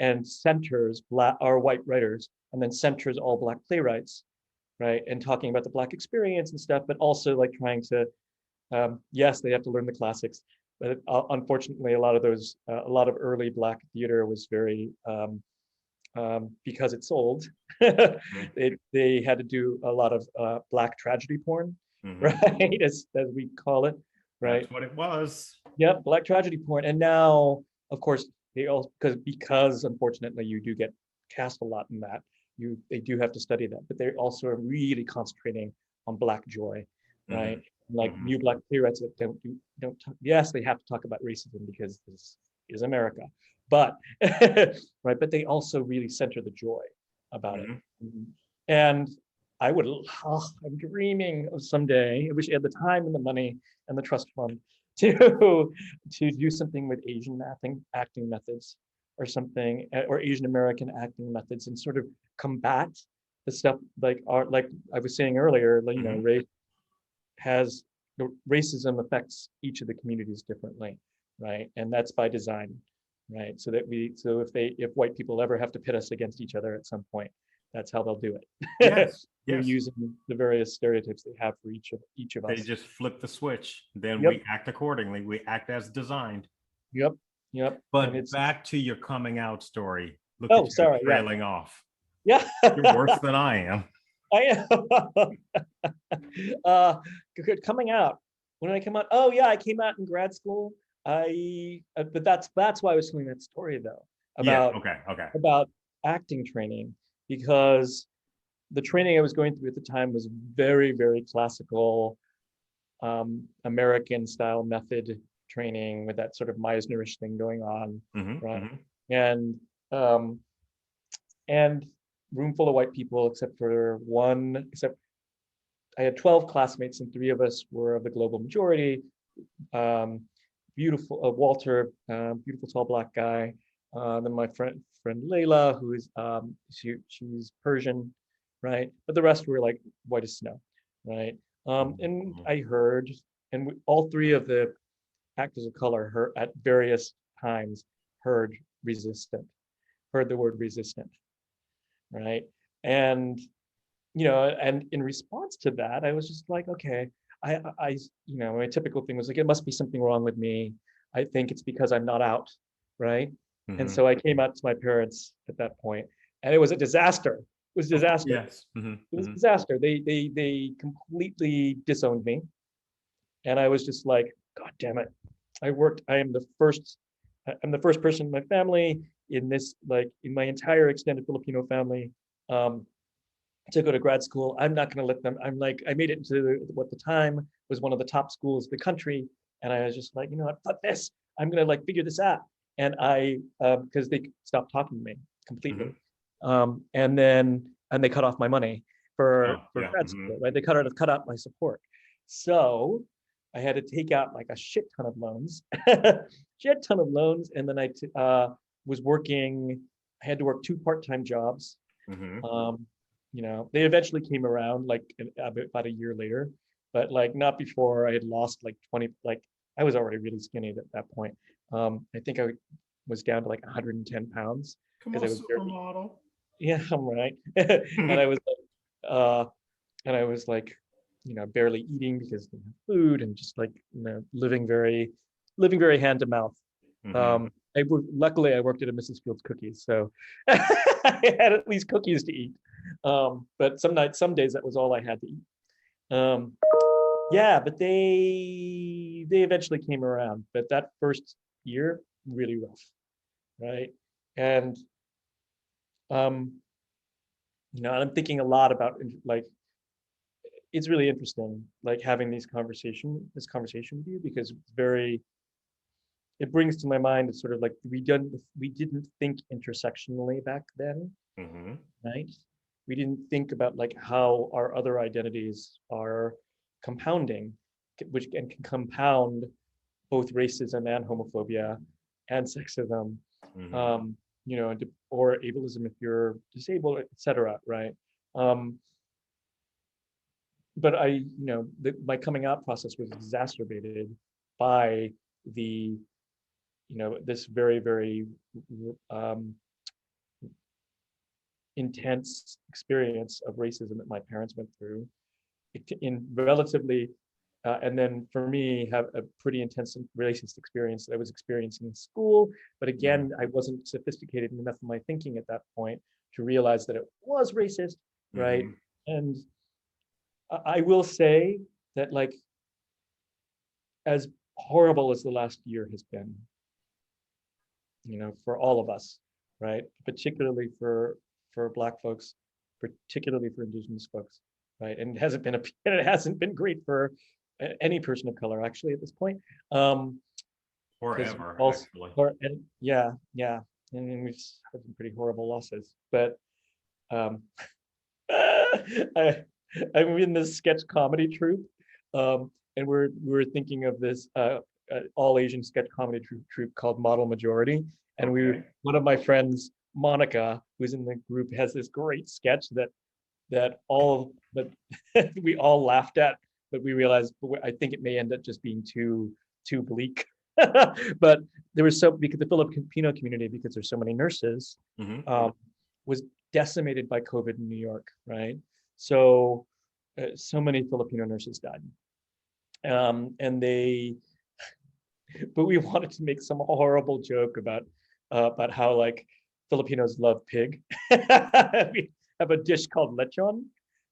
and centers Black or white writers, and then centers all Black playwrights, right? And talking about the Black experience and stuff, but also like trying to, yes, they have to learn the classics, but unfortunately, a lot of early Black theater was very because it sold. Hmm. They had to do a lot of Black tragedy porn, Hmm. right? As we call it, right? That's what it was. Yep, Black tragedy porn. And now, of course, they all because unfortunately you do get cast a lot in that. They do have to study that, but they're also really concentrating on Black joy, Hmm. right? Like Hmm. new Black playwrights that don't talk, yes, they have to talk about racism because this is America, but right, but they also really center the joy about it. Hmm. And I'm dreaming of someday, I wish I had the time and the money and the trust fund to to do something with Asian acting methods, or something, or Asian American acting methods, and sort of combat the stuff like art, like I was saying earlier, like, Hmm. has racism affects each of the communities differently, right? And that's by design. right? So if white people ever have to pit us against each other at some point, that's how they'll do it. Yes, They're yes. using the various stereotypes they have for each of They us. just flip the switch. Then Yep, we act accordingly. We act as designed. yep, yep. And But it's back to your coming out story. Look at oh, you sorry, yeah, trailing off. yeah. You're worse than I am. I am. uh, Coming out. When did I come out? Oh yeah, I came out in grad school. But that's why I was telling that story though Yeah. about Okay. Okay. about acting training, because the training I was going through at the time was very, very classical American style method training with that sort of Meisnerish thing going on, Mm-hmm, right? mm-hmm. And um, and room full of white people except for one, except I had 12 classmates and three of us were of the global majority. Um, Beautiful Walter, beautiful tall black guy. Then my friend Layla, who is she's Persian, right? But the rest were like white as snow, right? And Mm-hmm. I heard, and all three of the actors of color heard at various times heard resistant, heard the word resistant, right? And and in response to that, I was just like, okay, my typical thing was like, it must be something wrong with me. I think it's because I'm not out, right? And Mm-hmm. so I came out to my parents at that point, and it was a disaster. It was a disaster. Yes. Mm-hmm, It was a mm-hmm. disaster. They completely disowned me, and I was just like, God damn it! I am the first. I'm the first person in my family in this, like in my entire extended Filipino family, um, to go to grad school. I'm not going to let them. I'm like, I made it into what the time was one of the top schools in the country. And I was just like, you know what, fuck this. I'm going to like figure this out. And because they stopped talking to me completely. Mm-hmm. And they cut off my money Oh, for yeah. grad Mm-hmm. school, right? They cut out my support. So I had to take out like a shit ton of loans, shit ton of loans. And then was working, I had to work two part-time jobs. Mm-hmm. Um, they eventually came around like about a year later, but like not before I had lost like 20, like I was already really skinny at that point. I think I was down to like 110 pounds Come because on, I was barely, supermodel. yeah, I'm right. And I was uh, and I was like, barely eating because of food and just like, living very hand to mouth. Mm-hmm. Luckily I worked at a Mrs. Fields Cookies, so I had at least cookies to eat. But some days that was all I had to eat. Um, yeah, but they eventually came around. But that first year, really rough, right? And um, I'm thinking a lot about like it's really interesting, like having this conversation with you because it brings to my mind, it's sort of like we didn't think intersectionally back then, Mm-hmm. right? We didn't think about like how our other identities are compounding, which can compound both racism and homophobia and sexism, Mm-hmm. or ableism if you're disabled, etc. Right? Um, but my coming out process was exacerbated by the, this very, very um, intense experience of racism that my parents went through in relatively, and then for me, have a pretty intense racist experience that I was experiencing in school. But Mm-hmm. again, I wasn't sophisticated enough in my thinking at that point to realize that it was racist, right? Mm-hmm. And I will say that, like, as horrible as the last year has been, for all of us, right? Particularly for Black folks, particularly for Indigenous folks, right? And it hasn't been great for any person of color actually at this point, because Forever, also, actually. and yeah, yeah, and we've had some pretty horrible losses, but um, I, I'm in this sketch comedy troupe, and we're thinking of this all Asian sketch comedy troupe called Model Majority, and Okay. one of my friends, Monica, who's in the group, has this great sketch that we all laughed at, but we realized I think it may end up just being too bleak. But there was because the Filipino community, because there's so many nurses, was decimated by COVID in New York, right? So so many Filipino nurses died. And but we wanted to make some horrible joke about how like Filipinos love pig. We have a dish called lechon.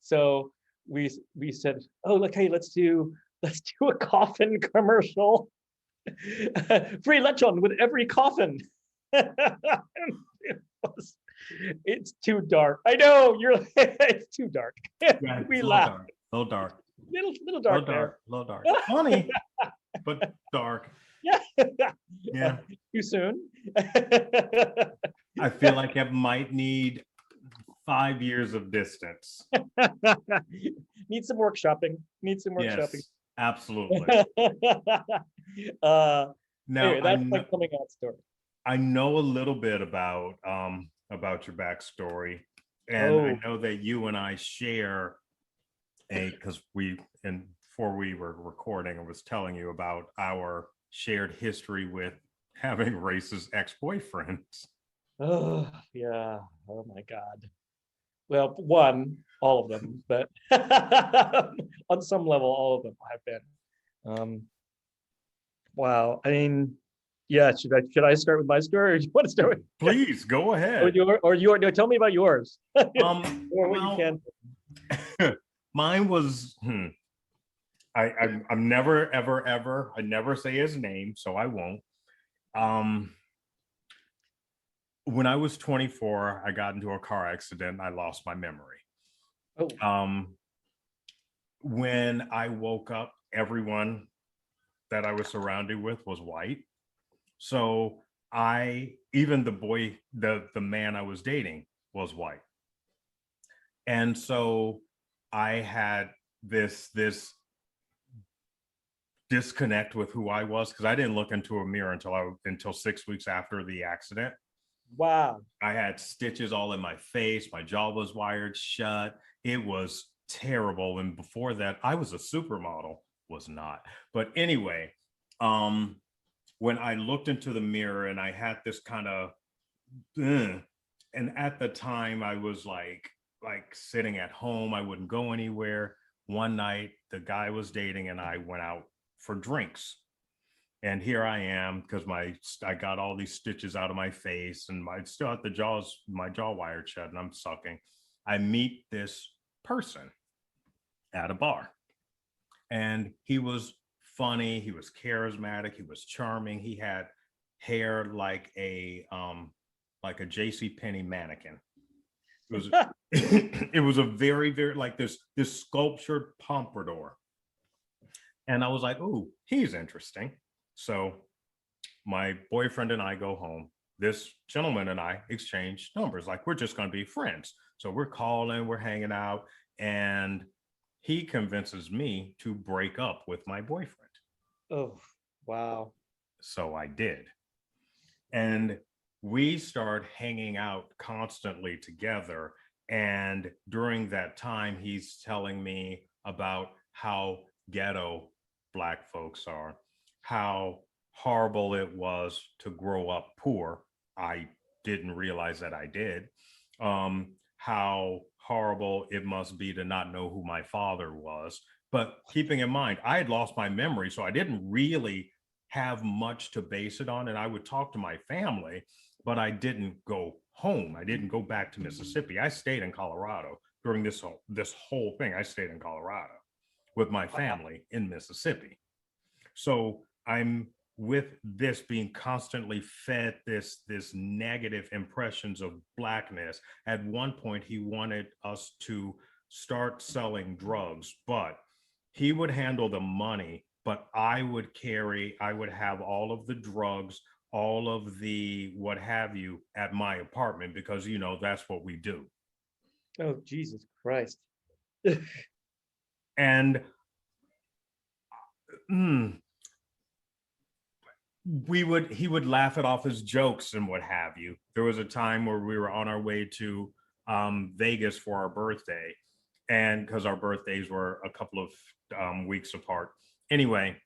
So we said, oh, look, hey, let's do a coffin commercial. Free lechon with every coffin. It's too dark. I know it's too dark. Yeah, We a laugh. little dark, Little dark there. little dark. Funny, but dark. Yeah. Yeah. Too soon. I feel like it might need 5 years of distance. Need some workshopping. Yes, absolutely. Now, Anyway, that's my coming out story. I know a little bit about your backstory, and I know that you and I share because before we were recording, I was telling you about our shared history with having racist ex-boyfriends. Oh yeah. Oh my God. Well, all of them, but on some level, all of them have been. Wow. I mean, yeah. Should I start with my story, or do you want to start with? Please go ahead. No, tell me about yours. Or what you can. Mine was. I'm never ever. I never say his name, so I won't. When I was 24, I got into a car accident and I lost my memory. When I woke up, everyone that I was surrounded with was white. So even the man I was dating was white. And so I had this disconnect with who I was, because I didn't look into a mirror until 6 weeks after the accident. Wow. I had stitches all in my face. My jaw was wired shut. It was terrible. And before that, I was a supermodel. Was not. But anyway, when I looked into the mirror and I had this kind of, and at the time I was like sitting at home. I wouldn't go anywhere. One night, the guy I was dating and I went out for drinks. And here I am, because I got all these stitches out of my face, and I still had my jaw wired shut, and I'm sucking. I meet this person at a bar, and he was funny. He was charismatic. He was charming. He had hair like a JCPenney mannequin. It was a very, very like this sculptured pompadour, and I was like, "Ooh, he's interesting." So my boyfriend and I go home. This gentleman and I exchange numbers, like we're just going to be friends. So we're calling, we're hanging out, and he convinces me to break up with my boyfriend. Oh, wow. So I did. And we start hanging out constantly together. And during that time, he's telling me about how ghetto Black folks are, how horrible it was to grow up poor. I didn't realize that I did. How horrible it must be to not know who my father was. But keeping in mind, I had lost my memory, so I didn't really have much to base it on. And I would talk to my family, but I didn't go home. I didn't go back to Mississippi. I stayed in Colorado during this whole thing. I stayed in Colorado with my family in Mississippi. So I'm with this being constantly fed this negative impressions of Blackness. At one point, he wanted us to start selling drugs, but he would handle the money, but I would have all of the drugs, all of the what have you at my apartment, because that's what we do. Oh, Jesus Christ. And he would laugh it off as jokes and what have you. There was a time where we were on our way to Vegas for our birthday, and because our birthdays were a couple of weeks apart. Anyway,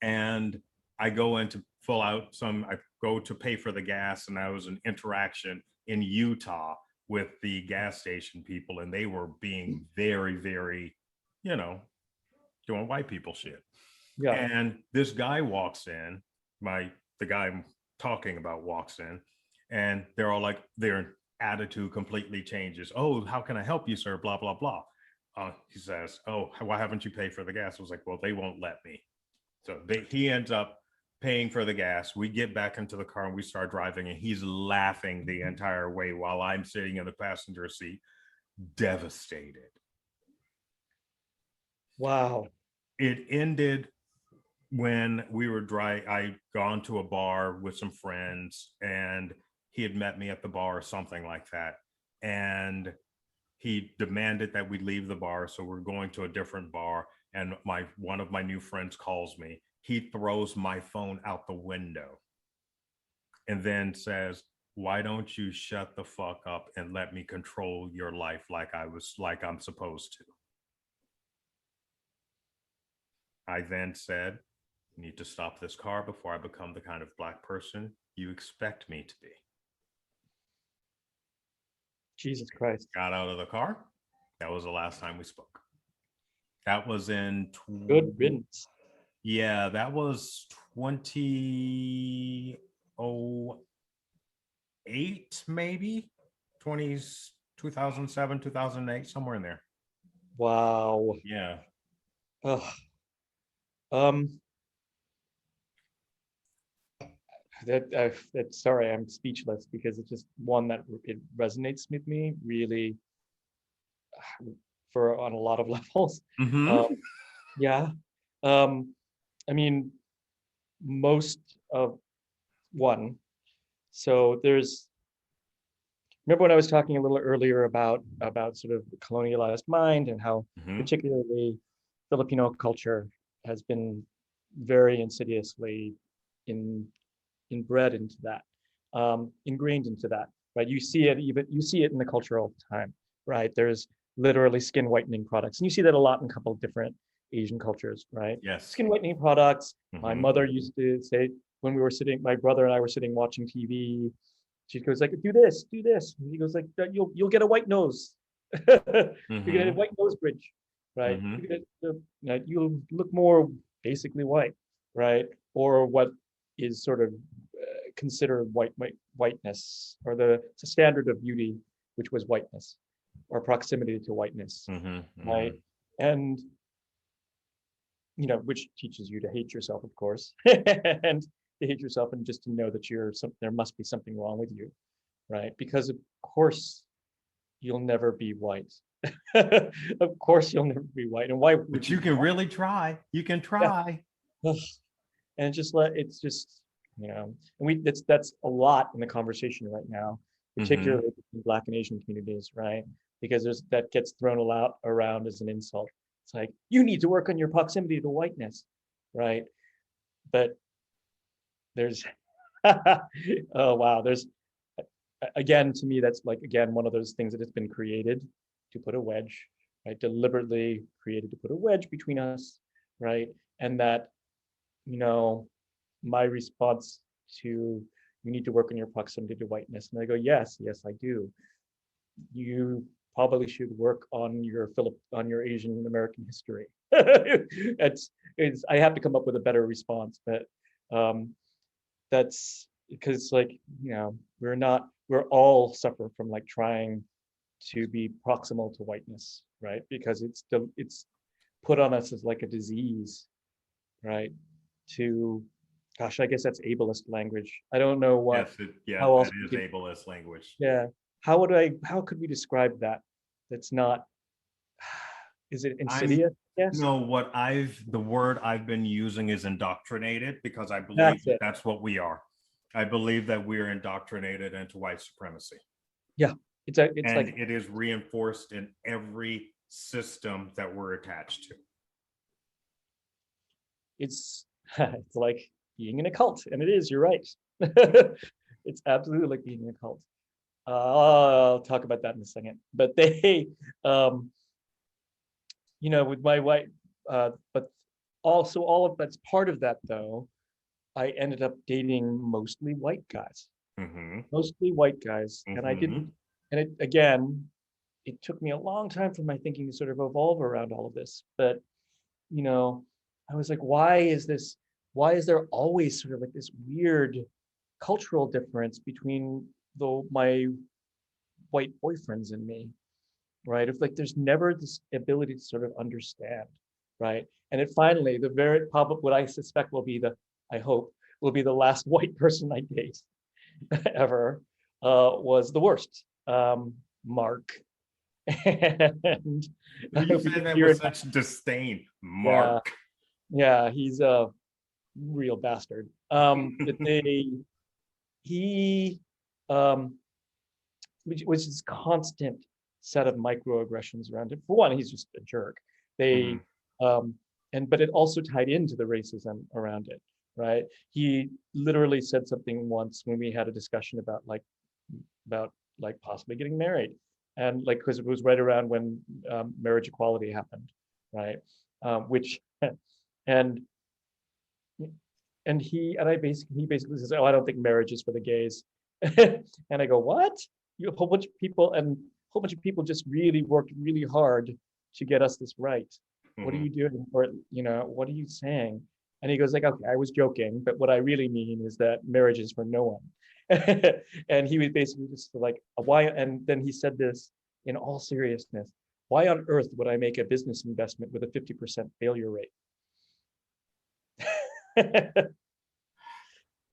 and I go in to fill out I go to pay for the gas, and that was an interaction in Utah with the gas station people, and they were being very, very, you know, doing white people shit. Yeah. And this guy walks in, the guy I'm talking about walks in, and they're all like, their attitude completely changes. Oh, how can I help you, sir? Blah, blah, blah. He says, oh, why haven't you paid for the gas? I was like, well, they won't let me. So he ends up paying for the gas. We get back into the car and we start driving, and he's laughing the entire way while I'm sitting in the passenger seat, devastated. Wow. It ended when we were I'd gone to a bar with some friends, and he had met me at the bar or something like that. And he demanded that we leave the bar. So we're going to a different bar. And one of my new friends calls me. He throws my phone out the window and then says, why don't you shut the fuck up and let me control your life like I'm supposed to? I then said, you need to stop this car before I become the kind of Black person you expect me to be. Jesus Christ. Got out of the car. That was the last time we spoke. That was in Good riddance. Yeah, that was 2008, maybe 2007, 2008, somewhere in there. Wow. Yeah. Ugh. Sorry, I'm speechless, because it's just one that it resonates with me really, for on a lot of levels. Yeah. I mean, most of one. So remember when I was talking a little earlier about sort of the colonialized mind, and how particularly Filipino culture has been very insidiously inbred into that, ingrained into that, right? You see it in the culture all the time, right? There's literally skin whitening products, and you see that a lot in a couple of different Asian cultures, right? Yes. Skin whitening products. My mother used to say, when my brother and I were sitting watching TV, she goes like, do this. And he goes like, you'll get a white nose. You get a white nose bridge, right? You'll look more basically white, right? Or what is sort of considered whiteness, or the standard of beauty, which was whiteness, or proximity to whiteness, right? And which teaches you to hate yourself, of course, and to hate yourself, and just to know that there must be something wrong with you, right? Because of course you'll never be white. Of course you'll never be white. And why? But you can really try. You can try. Yeah. And it's just, and that's a lot in the conversation right now, particularly in Black and Asian communities, right? Because that gets thrown a lot around as an insult. It's like, you need to work on your proximity to whiteness, right? But there's, oh wow, again, to me, that's like, again, one of those things that has been created to put a wedge, right? Deliberately created to put a wedge between us, right? And that, my response to, you need to work on your proximity to whiteness. And I go, yes, I do. You probably should work on your Asian American history. I have to come up with a better response, but that's because, like, we're all suffer from like trying to be proximal to whiteness, right? Because it's put on us as like a disease, right? Gosh, I guess that's ableist language. I don't know what. Yes, how else that is ableist language. Yeah. How could we describe that? That's not. Is it insidious? Yes. No, the word I've been using is indoctrinated, because I believe that's what we are. I believe that we are indoctrinated into white supremacy. Yeah, it's like it is reinforced in every system that we're attached to. It's like being in a cult, and it is. You're right. It's absolutely like being in a cult. I'll talk about that in a second. But they, with my white, but also all of that's part of that, though. I ended up dating mostly white guys, Mm-hmm. mostly white guys. And I Mm-hmm. didn't, and it, again, it took me a long time for my thinking to sort of evolve around all of this. But, you know, I was like, why is there always sort of like this weird cultural difference between my white boyfriends and me, right? If like there's never this ability to sort of understand, right? And it finally, the very probably what I suspect will be I hope, will be the last white person I date ever, was the worst, Mark. And You we said that hear with it, such disdain, yeah, Mark. yeah, he's a real bastard. But he, um, which was this constant set of microaggressions around him. For one, he's just a jerk. Mm-hmm. They, um, but it also tied into the racism around it, right? He literally said something once when we had a discussion about like possibly getting married, and like because it was right around when marriage equality happened, right? Which and he basically says, "Oh, I don't think marriage is for the gays," and I go, "What? You a whole bunch of people and a whole bunch of people just really worked really hard to get us this right. What are Mm-hmm. you doing? Or what are you saying?" And he goes like, "Okay, I was joking, but what I really mean is that marriage is for no one." And he was basically just like, "Why?" And then he said this in all seriousness: "Why on earth would I make a business investment with a 50% failure rate?"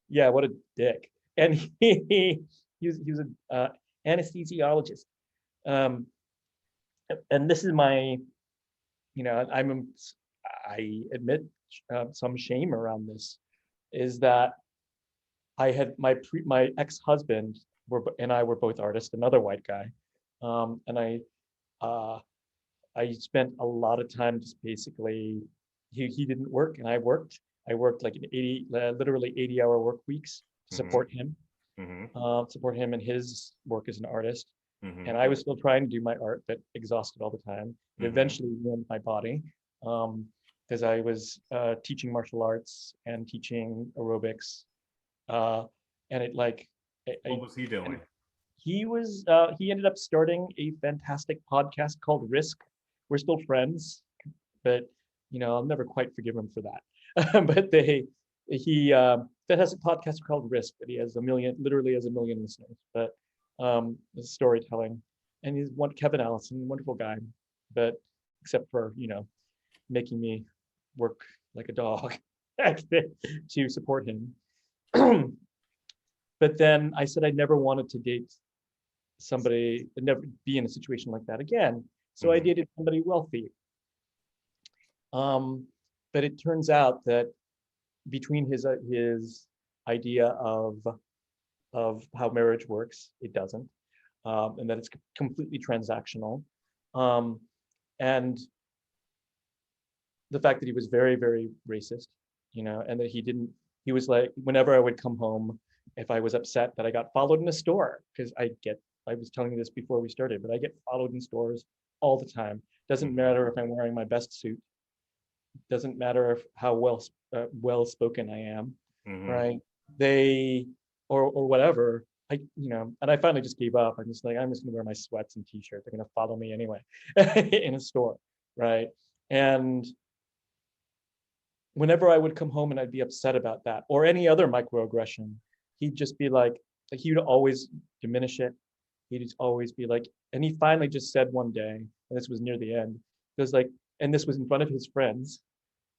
Yeah, what a dick. And he was an anesthesiologist. Um, and this is my, I admit some shame around this, is that I had my ex-husband and I were both artists, another white guy, and uh, I spent a lot of time just basically, he didn't work and I worked. I worked like literally 80-hour work weeks to Mm-hmm. Mm-hmm. support him in his work as an artist. Mm-hmm. And I was still trying to do my art, but exhausted all the time. It Mm-hmm. eventually ruined my body, because I was teaching martial arts and teaching aerobics, uh, and it like, What was he and doing? he ended up starting a fantastic podcast called Risk. We're still friends, but I'll never quite forgive him for that. But he that has a podcast called Risk that he has literally has a million listeners. But storytelling, and he's one Kevin Allison, wonderful guy, but except for making me work like a dog to support him. But then I said I never wanted to date somebody, never be in a situation like that again. So I Mm-hmm. dated somebody wealthy. Um, but it turns out that between his idea of how marriage works, it doesn't, and that it's completely transactional, um, and the fact that he was very, very racist, and that he was like, whenever I would come home, if I was upset that I got followed in a store, because I was telling you this before we started, but I get followed in stores all the time. Doesn't Mm-hmm. matter if I'm wearing my best suit. Doesn't matter how well spoken I am, Mm-hmm. right? They or whatever. And I finally just gave up. I'm just like, I'm just gonna wear my sweats and t-shirt. They're gonna follow me anyway in a store, right? And whenever I would come home and I'd be upset about that or any other microaggression, he'd just be like he would always diminish it. He'd just always be like, and he finally just said one day, and this was near the end, it was like, and this was in front of his friends,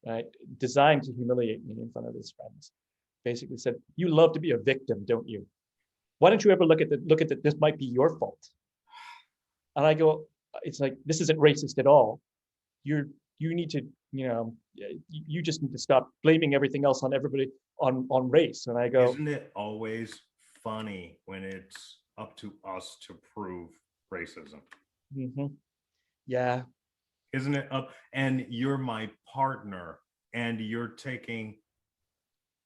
right? Designed to humiliate me in front of his friends. Basically said, "You love to be a victim, don't you? Why don't you ever look at that? This might be your fault." And I go, "It's like this isn't racist at all. You need to, you just need to stop blaming everything else on everybody on race." And I go, Isn't it always funny when it's up to us to prove racism? mm-hmm, "Yeah, Isn't it up? And you're my partner, and you're taking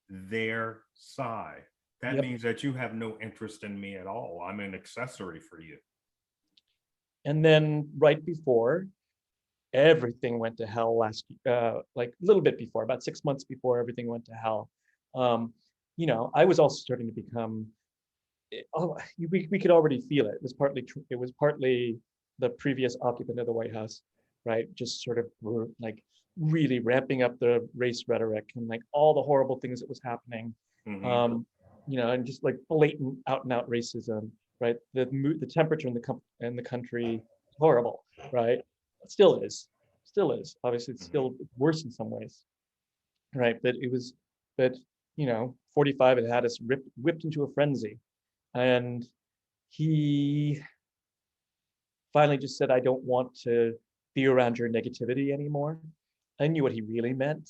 their side. That yep." means that you have no interest in me at all. I'm an accessory for you. And then right before everything went to hell like a little bit before, about 6 months before everything went to hell, um, I was also starting to become, oh, we could already feel it. It was partly it was partly the previous occupant of the White House, right? Just sort of were like really ramping up the race rhetoric and like all the horrible things that was happening, Mm-hmm. um, and just like blatant out and out racism, right? The temperature in the country is horrible, right? It still is. Obviously, it's Mm-hmm. still worse in some ways, right? But 45 had us whipped into a frenzy, and he finally just said, I don't want to be around your negativity anymore. I knew what he really meant.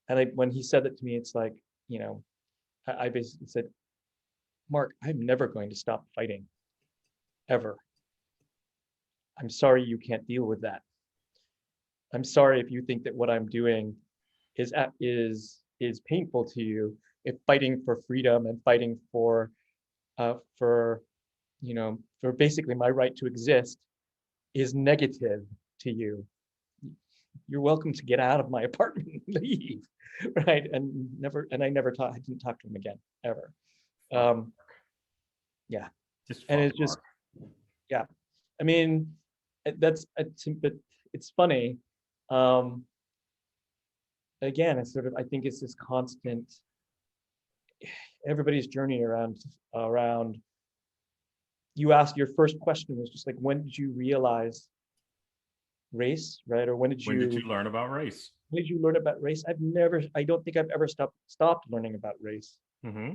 And when he said that to me, it's like, you know, I basically said, Mark, I'm never going to stop fighting, ever. I'm sorry you can't deal with that. I'm sorry if you think that what I'm doing is painful to you. If fighting for freedom and fighting for for basically my right to exist is negative to you, you're welcome to get out of my apartment and leave. Right. And I didn't talk to him again, ever. Fuck. um yeah. Just And fuck it's just, Mark. yeah, I mean, but it's funny. um Again, it's sort of, I think it's this constant, everybody's journey around you ask, your first question was just like, when did you realize race, right? Or When did you learn about race? when did you learn about race? I don't think I've ever stopped learning about race, Mm-hmm.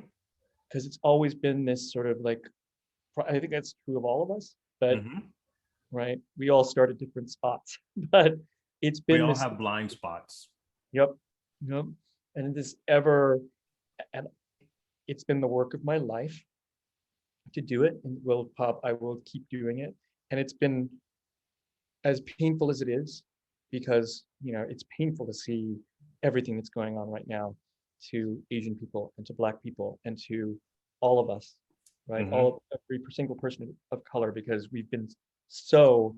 because it's always been this sort of like, I think that's true of all of us, but Mm-hmm. right, we all start at different spots, but it's We been all this, have blind spots. yep, yep, and this ever, and it's been the work of my life to do it, and I will keep doing it. And it's been as painful as it is, because it's painful to see everything that's going on right now to Asian people and to Black people and to all of us, right? Mm-hmm. Every single person of color, because we've been so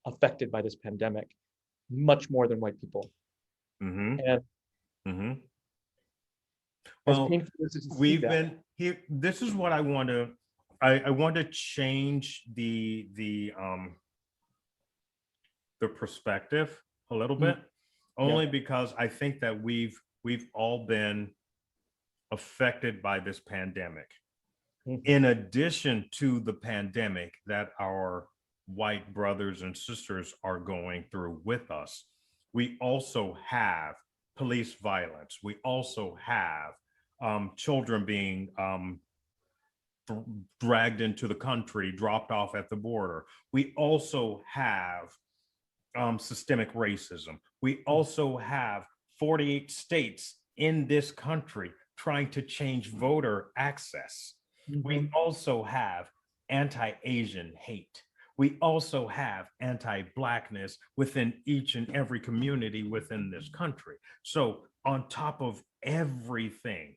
affected by this pandemic, much more than white people. Mm-hmm. And Mm-hmm. as Well, painful as it is to see we've that, been here. This is what I want to. I want to change the perspective a little mm, bit, yeah, only because I think that we've all been affected by this pandemic. mhm, In addition to the pandemic that our white brothers and sisters are going through with us, we also have police violence. We also have children being dragged into the country, dropped off at the border. We also have systemic racism. We also have 48 states in this country trying to change voter access. We mhm, also have anti-Asian hate. We also have anti-Blackness within each and every community within this country. So, on top of everything,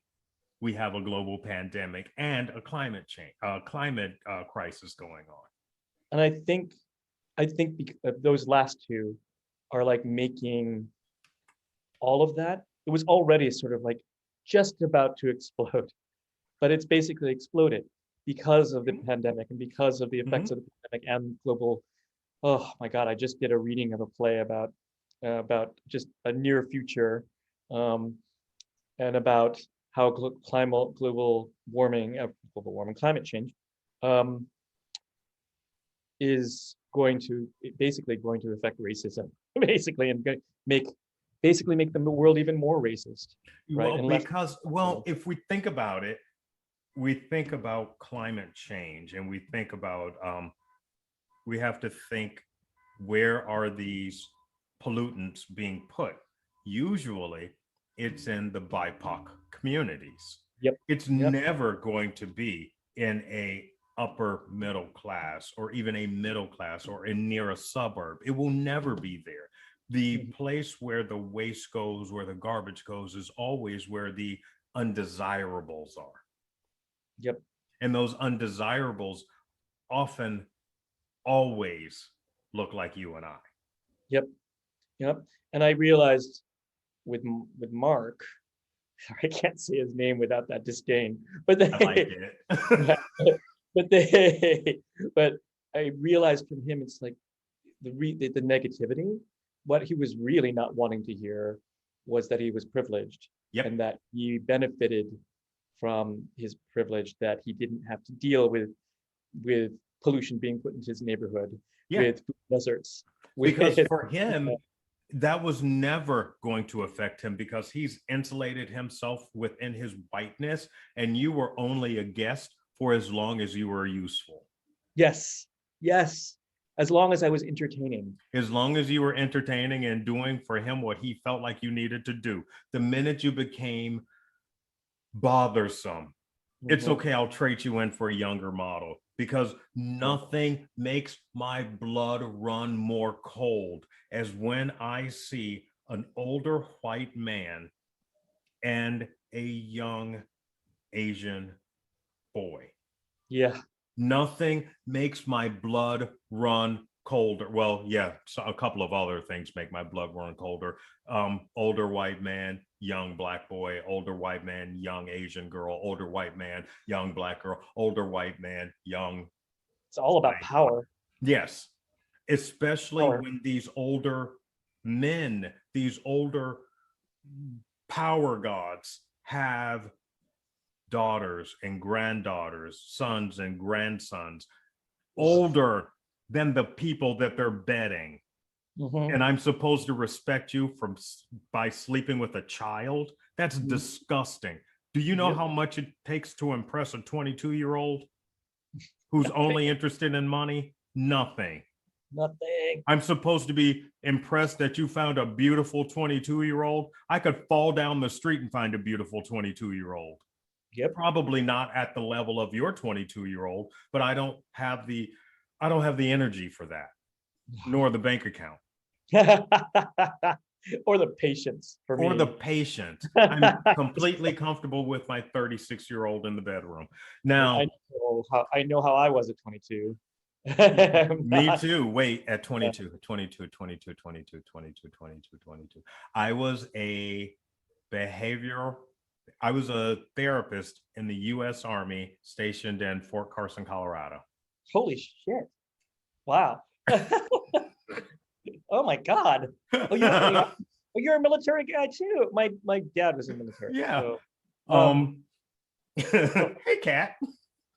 we have a global pandemic and a climate change, climate crisis going on. and I think those last two are like making all of that. It was already sort of like just about to explode, but it's basically exploded because of the pandemic and because of the effects Mm-hmm. of the pandemic and global. Oh my God, I just did a reading of a play about just a near future, um, and about how global warming, climate change, um, is basically going to affect racism, basically, and make make the world even more racist, right? Well, Unless, because, well, if we think about it, we think about climate change and we think about, we have to think, where are these pollutants being put? Usually it's in the BIPOC communities. yep, It's yep, never going to be in a upper middle class or even a middle class or in near a suburb. It will never be there. The mhm, place where the waste goes, where the garbage goes, is always where the undesirables are. yep, And those undesirables often always look like you and I. yep, yep. And I realized with Mark, I can't say his name without that disdain, but I like they, it. but they, but I realized from him, it's like the negativity. What he was really not wanting to hear was that he was privileged Yep. and that he benefited from his privilege, that he didn't have to deal with pollution being put into his neighborhood, Yeah. with food deserts, Because with for him, that was never going to affect him because he's insulated himself within his whiteness, and you were only a guest for as long as you were useful. yes, yes, as long as I was entertaining. As long as you were entertaining and doing for him what he felt like you needed to do. The minute you became bothersome, it's Mhm. okay, I'll trade you in for a younger model, because nothing makes my blood run more cold as when I see an older white man and a young Asian boy. Yeah. Nothing makes my blood run colder. Well, yeah, so a couple of other things make my blood run colder. Older white man, young black boy, older white man, young Asian girl, older white man, young black girl, older white man, young. It's all about power. Yes, especially Power. when these older men, these older power gods have daughters and granddaughters, sons and grandsons, older than the people that they're bedding. Mhm. And I'm supposed to respect you by sleeping with a child? That's Mhm. disgusting. Do you know Yep. how much it takes to impress a 22-year-old who's only interested in money? Nothing. Nothing. I'm supposed to be impressed that you found a beautiful 22-year-old. I could fall down the street and find a beautiful 22-year-old. Yep. Probably not at the level of your 22-year-old, but I don't have the energy for that, nor the bank account. Or the patience for Or me. the patience. I'm completely comfortable with my 36-year-old in the bedroom. Now, I know how I was at 22. me too. Wait, at 22. I was a therapist in the U.S. Army stationed in Fort Carson, Colorado. Holy shit. Wow. Oh my God. Oh, you're a military guy too. My dad was in the military. Yeah. So, Hey, Kat.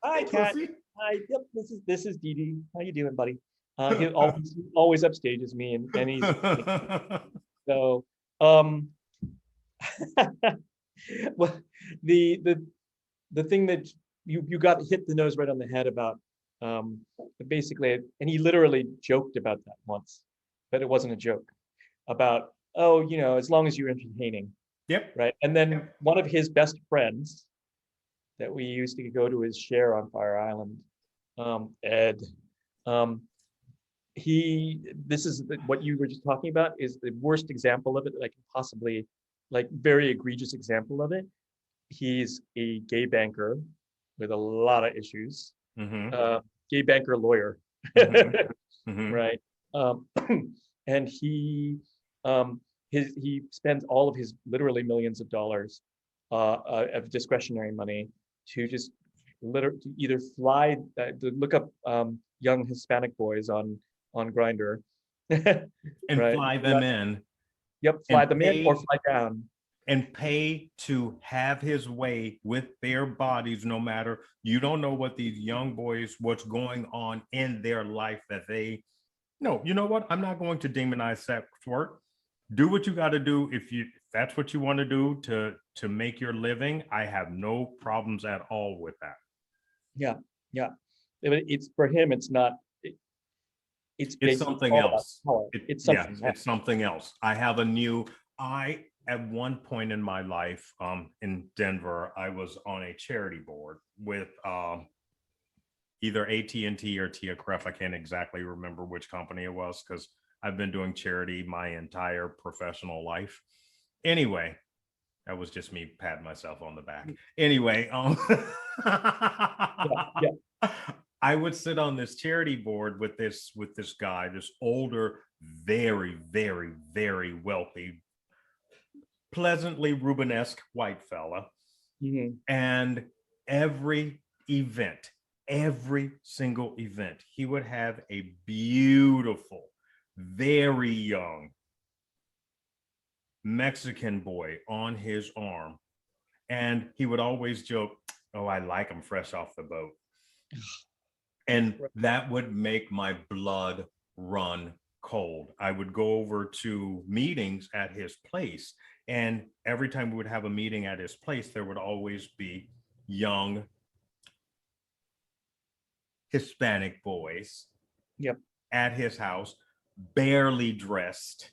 hi, Hey, Kat. Pussy. Hi. Yep. This is Dee Dee. How you doing, buddy? He always upstages me, and he's so. Well, the thing that you got hit the nose right on the head about, basically, and he literally joked about that once, but it wasn't a joke, about, oh, as long as you're entertaining, Yep. right? And then one of his best friends that we used to go to his share on Fire Island, Ed, this is what you were just talking about, is the worst example of it that I can possibly, like, very egregious example of it. He's a gay banker with a lot of issues, gay banker lawyer, right? And he spends all of his literally millions of dollars of discretionary money to just to either fly, to look up young Hispanic boys on Grindr, And right? fly them in. Yep, fly them in or fly down. And pay to have his way with their bodies, no matter, you don't know what these young boys, what's going on in their life that they, no, you know what? I'm not going to demonize sex work. Do what you got to do. If that's what you want to do to make your living, I have no problems at all with that. Yeah. It's for him, it's not, it's something else. It's something else. It's something else. At one point in my life, in Denver, I was on a charity board with either AT&T or TIAA. I can't exactly remember which company it was because I've been doing charity my entire professional life. Anyway, that was just me patting myself on the back. Anyway, yeah. I would sit on this charity board with this guy, this older, very, very, very wealthy, pleasantly Rubenesque white fella. Mhm. And every event, every single event, he would have a beautiful, very young Mexican boy on his arm. And he would always joke, "Oh, I like him fresh off the boat." And that would make my blood run cold. I would go over to meetings at his place. And every time we would have a meeting at his place, there would always be young Hispanic boys Yep. at his house, barely dressed,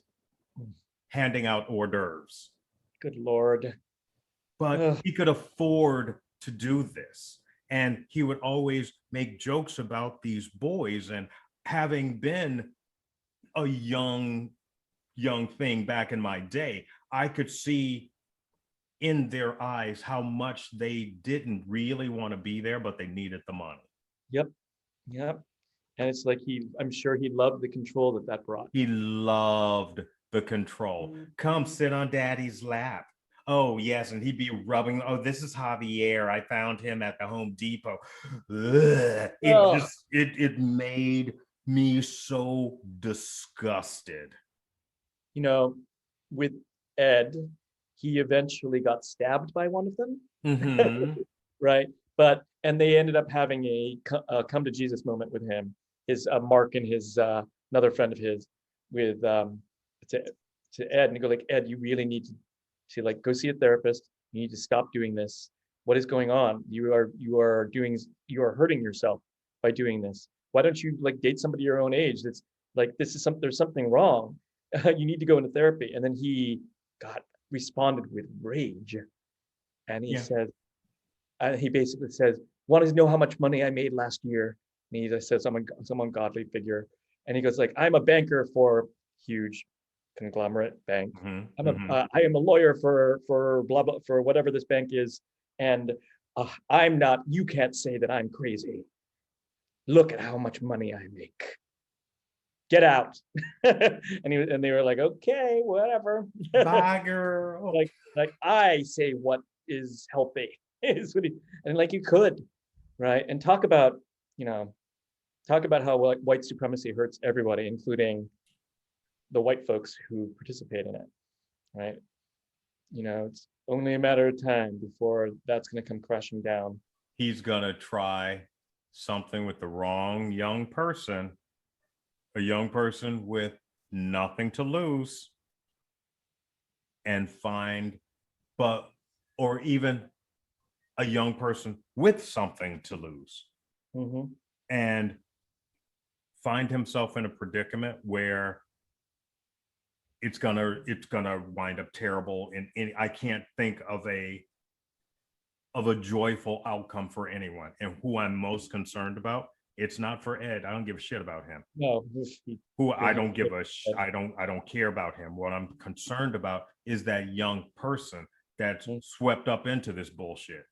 handing out hors d'oeuvres. Good Lord. But Ugh. he could afford to do this. And he would always make jokes about these boys. And having been a young thing back in my day, I could see in their eyes how much they didn't really want to be there, but they needed the money. Yep. Yep. And it's like I'm sure he loved the control that brought. He loved the control. Come sit on daddy's lap. Oh, yes. And he'd be rubbing. Oh, this is Javier. I found him at the Home Depot. Ugh. It made me so disgusted. You know, with Ed, he eventually got stabbed by one of them. Mhm. Right. And they ended up having a come to Jesus moment with him. His Mark and his another friend of his with to Ed, and go like, Ed, you really need to like go see a therapist. You need to stop doing this. What is going on? You are hurting yourself by doing this. Why don't you like date somebody your own age? That's like there's something wrong. You need to go into therapy. And then he responded with rage, and he said, he basically says, "Want to know how much money I made last year?" And he says, some ungodly figure, and he goes like, "I'm a banker for huge conglomerate bank. I am a lawyer for blah blah for whatever this bank is, and I'm not. You can't say that I'm crazy. Look at how much money I make. Get out." And they were like, "Okay, whatever." Bye, girl. like I say what is healthy is what and like you could, right? And talk about how like white supremacy hurts everybody, including the white folks who participate in it, right? It's only a matter of time before that's going to come crashing down. He's gonna try something with the wrong young person, a young person with nothing to lose, and or even a young person with something to lose, and find himself in a predicament where it's gonna wind up terrible. And I can't think of a joyful outcome for anyone. And who I'm most concerned about, it's not for Ed. I don't give a shit about him. No, I don't care about him. What I'm concerned about is that young person that's swept up into this bullshit.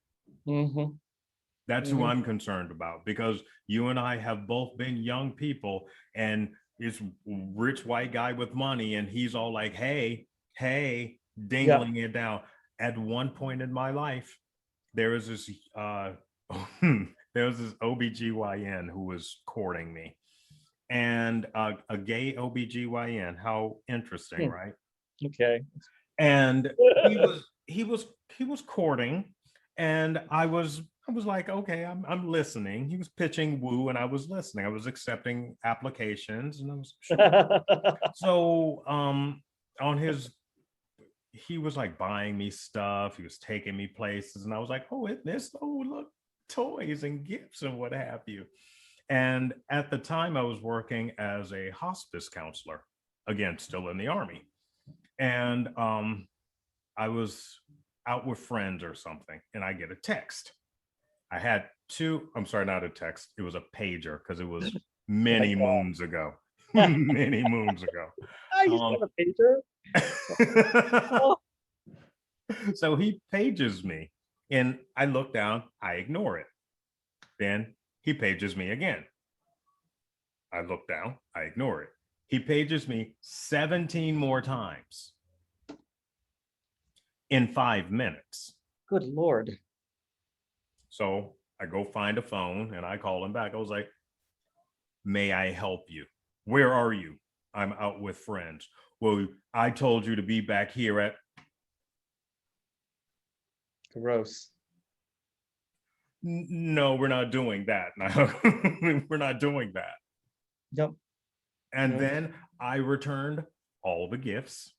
That's who I'm concerned about, because you and I have both been young people, and this rich white guy with money, and he's all like, hey, dingling it down. At one point in my life, there was this OBGYN who was courting me, and a gay OBGYN. How interesting, right? Okay. And he was courting, and I was like, okay, I'm listening. He was pitching woo, and I was listening. I was accepting applications, and I was sure. So he was like buying me stuff. He was taking me places, and I was like, oh, look, toys and gifts and what have you. And at the time, I was working as a hospice counselor, again, still in the Army. And I was out with friends or something, and I get a text. I had I'm sorry, not a text. It was a pager, because it was many moons ago. Many moons ago. I used to have a pager. So he pages me, and I look down, I ignore it. Then he pages me again. I look down, I ignore it. He pages me 17 more times. in 5 minutes. Good Lord. So I go find a phone and I call him back. I was like, may I help you? Where are you? I'm out with friends. Well, I told you to be back here at. Gross. No, we're not doing that. No, we're not doing that. Yep. And Yep. then I returned all the gifts.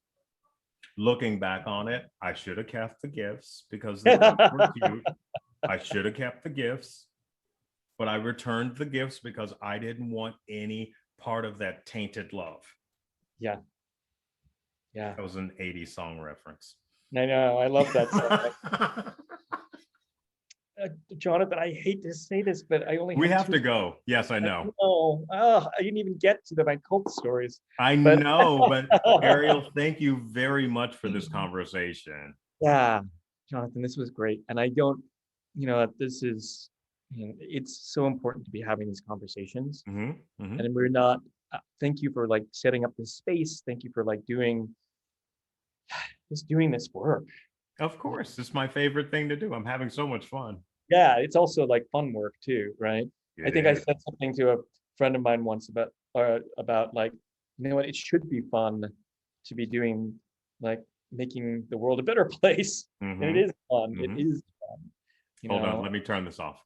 Looking back on it, I should have kept the gifts because the gifts were cute. I should have kept the gifts, but I returned the gifts because I didn't want any part of that tainted love. Yeah. Yeah. That was an 80s song reference. I know. I love that song. Jonathan, I hate to say this, but I only We have have to go. Yes, I know. Oh, I didn't even get to my cult stories. I But- know, but Ariel, thank you very much for this conversation. Yeah, Jonathan, this was great. And I don't, this is, it's so important to be having these conversations. Mhm, mhm. And we're not, thank you for like setting up this space. Thank you for like doing this work. Of course, it's my favorite thing to do. I'm having so much fun. Yeah, it's also like fun work too, right? I think I It is. said something to a friend of mine once about like, you know what, it should be fun to be doing like making the world a better place. And it Mhm, is fun. It mhm. is fun. Hold on, let me turn this off.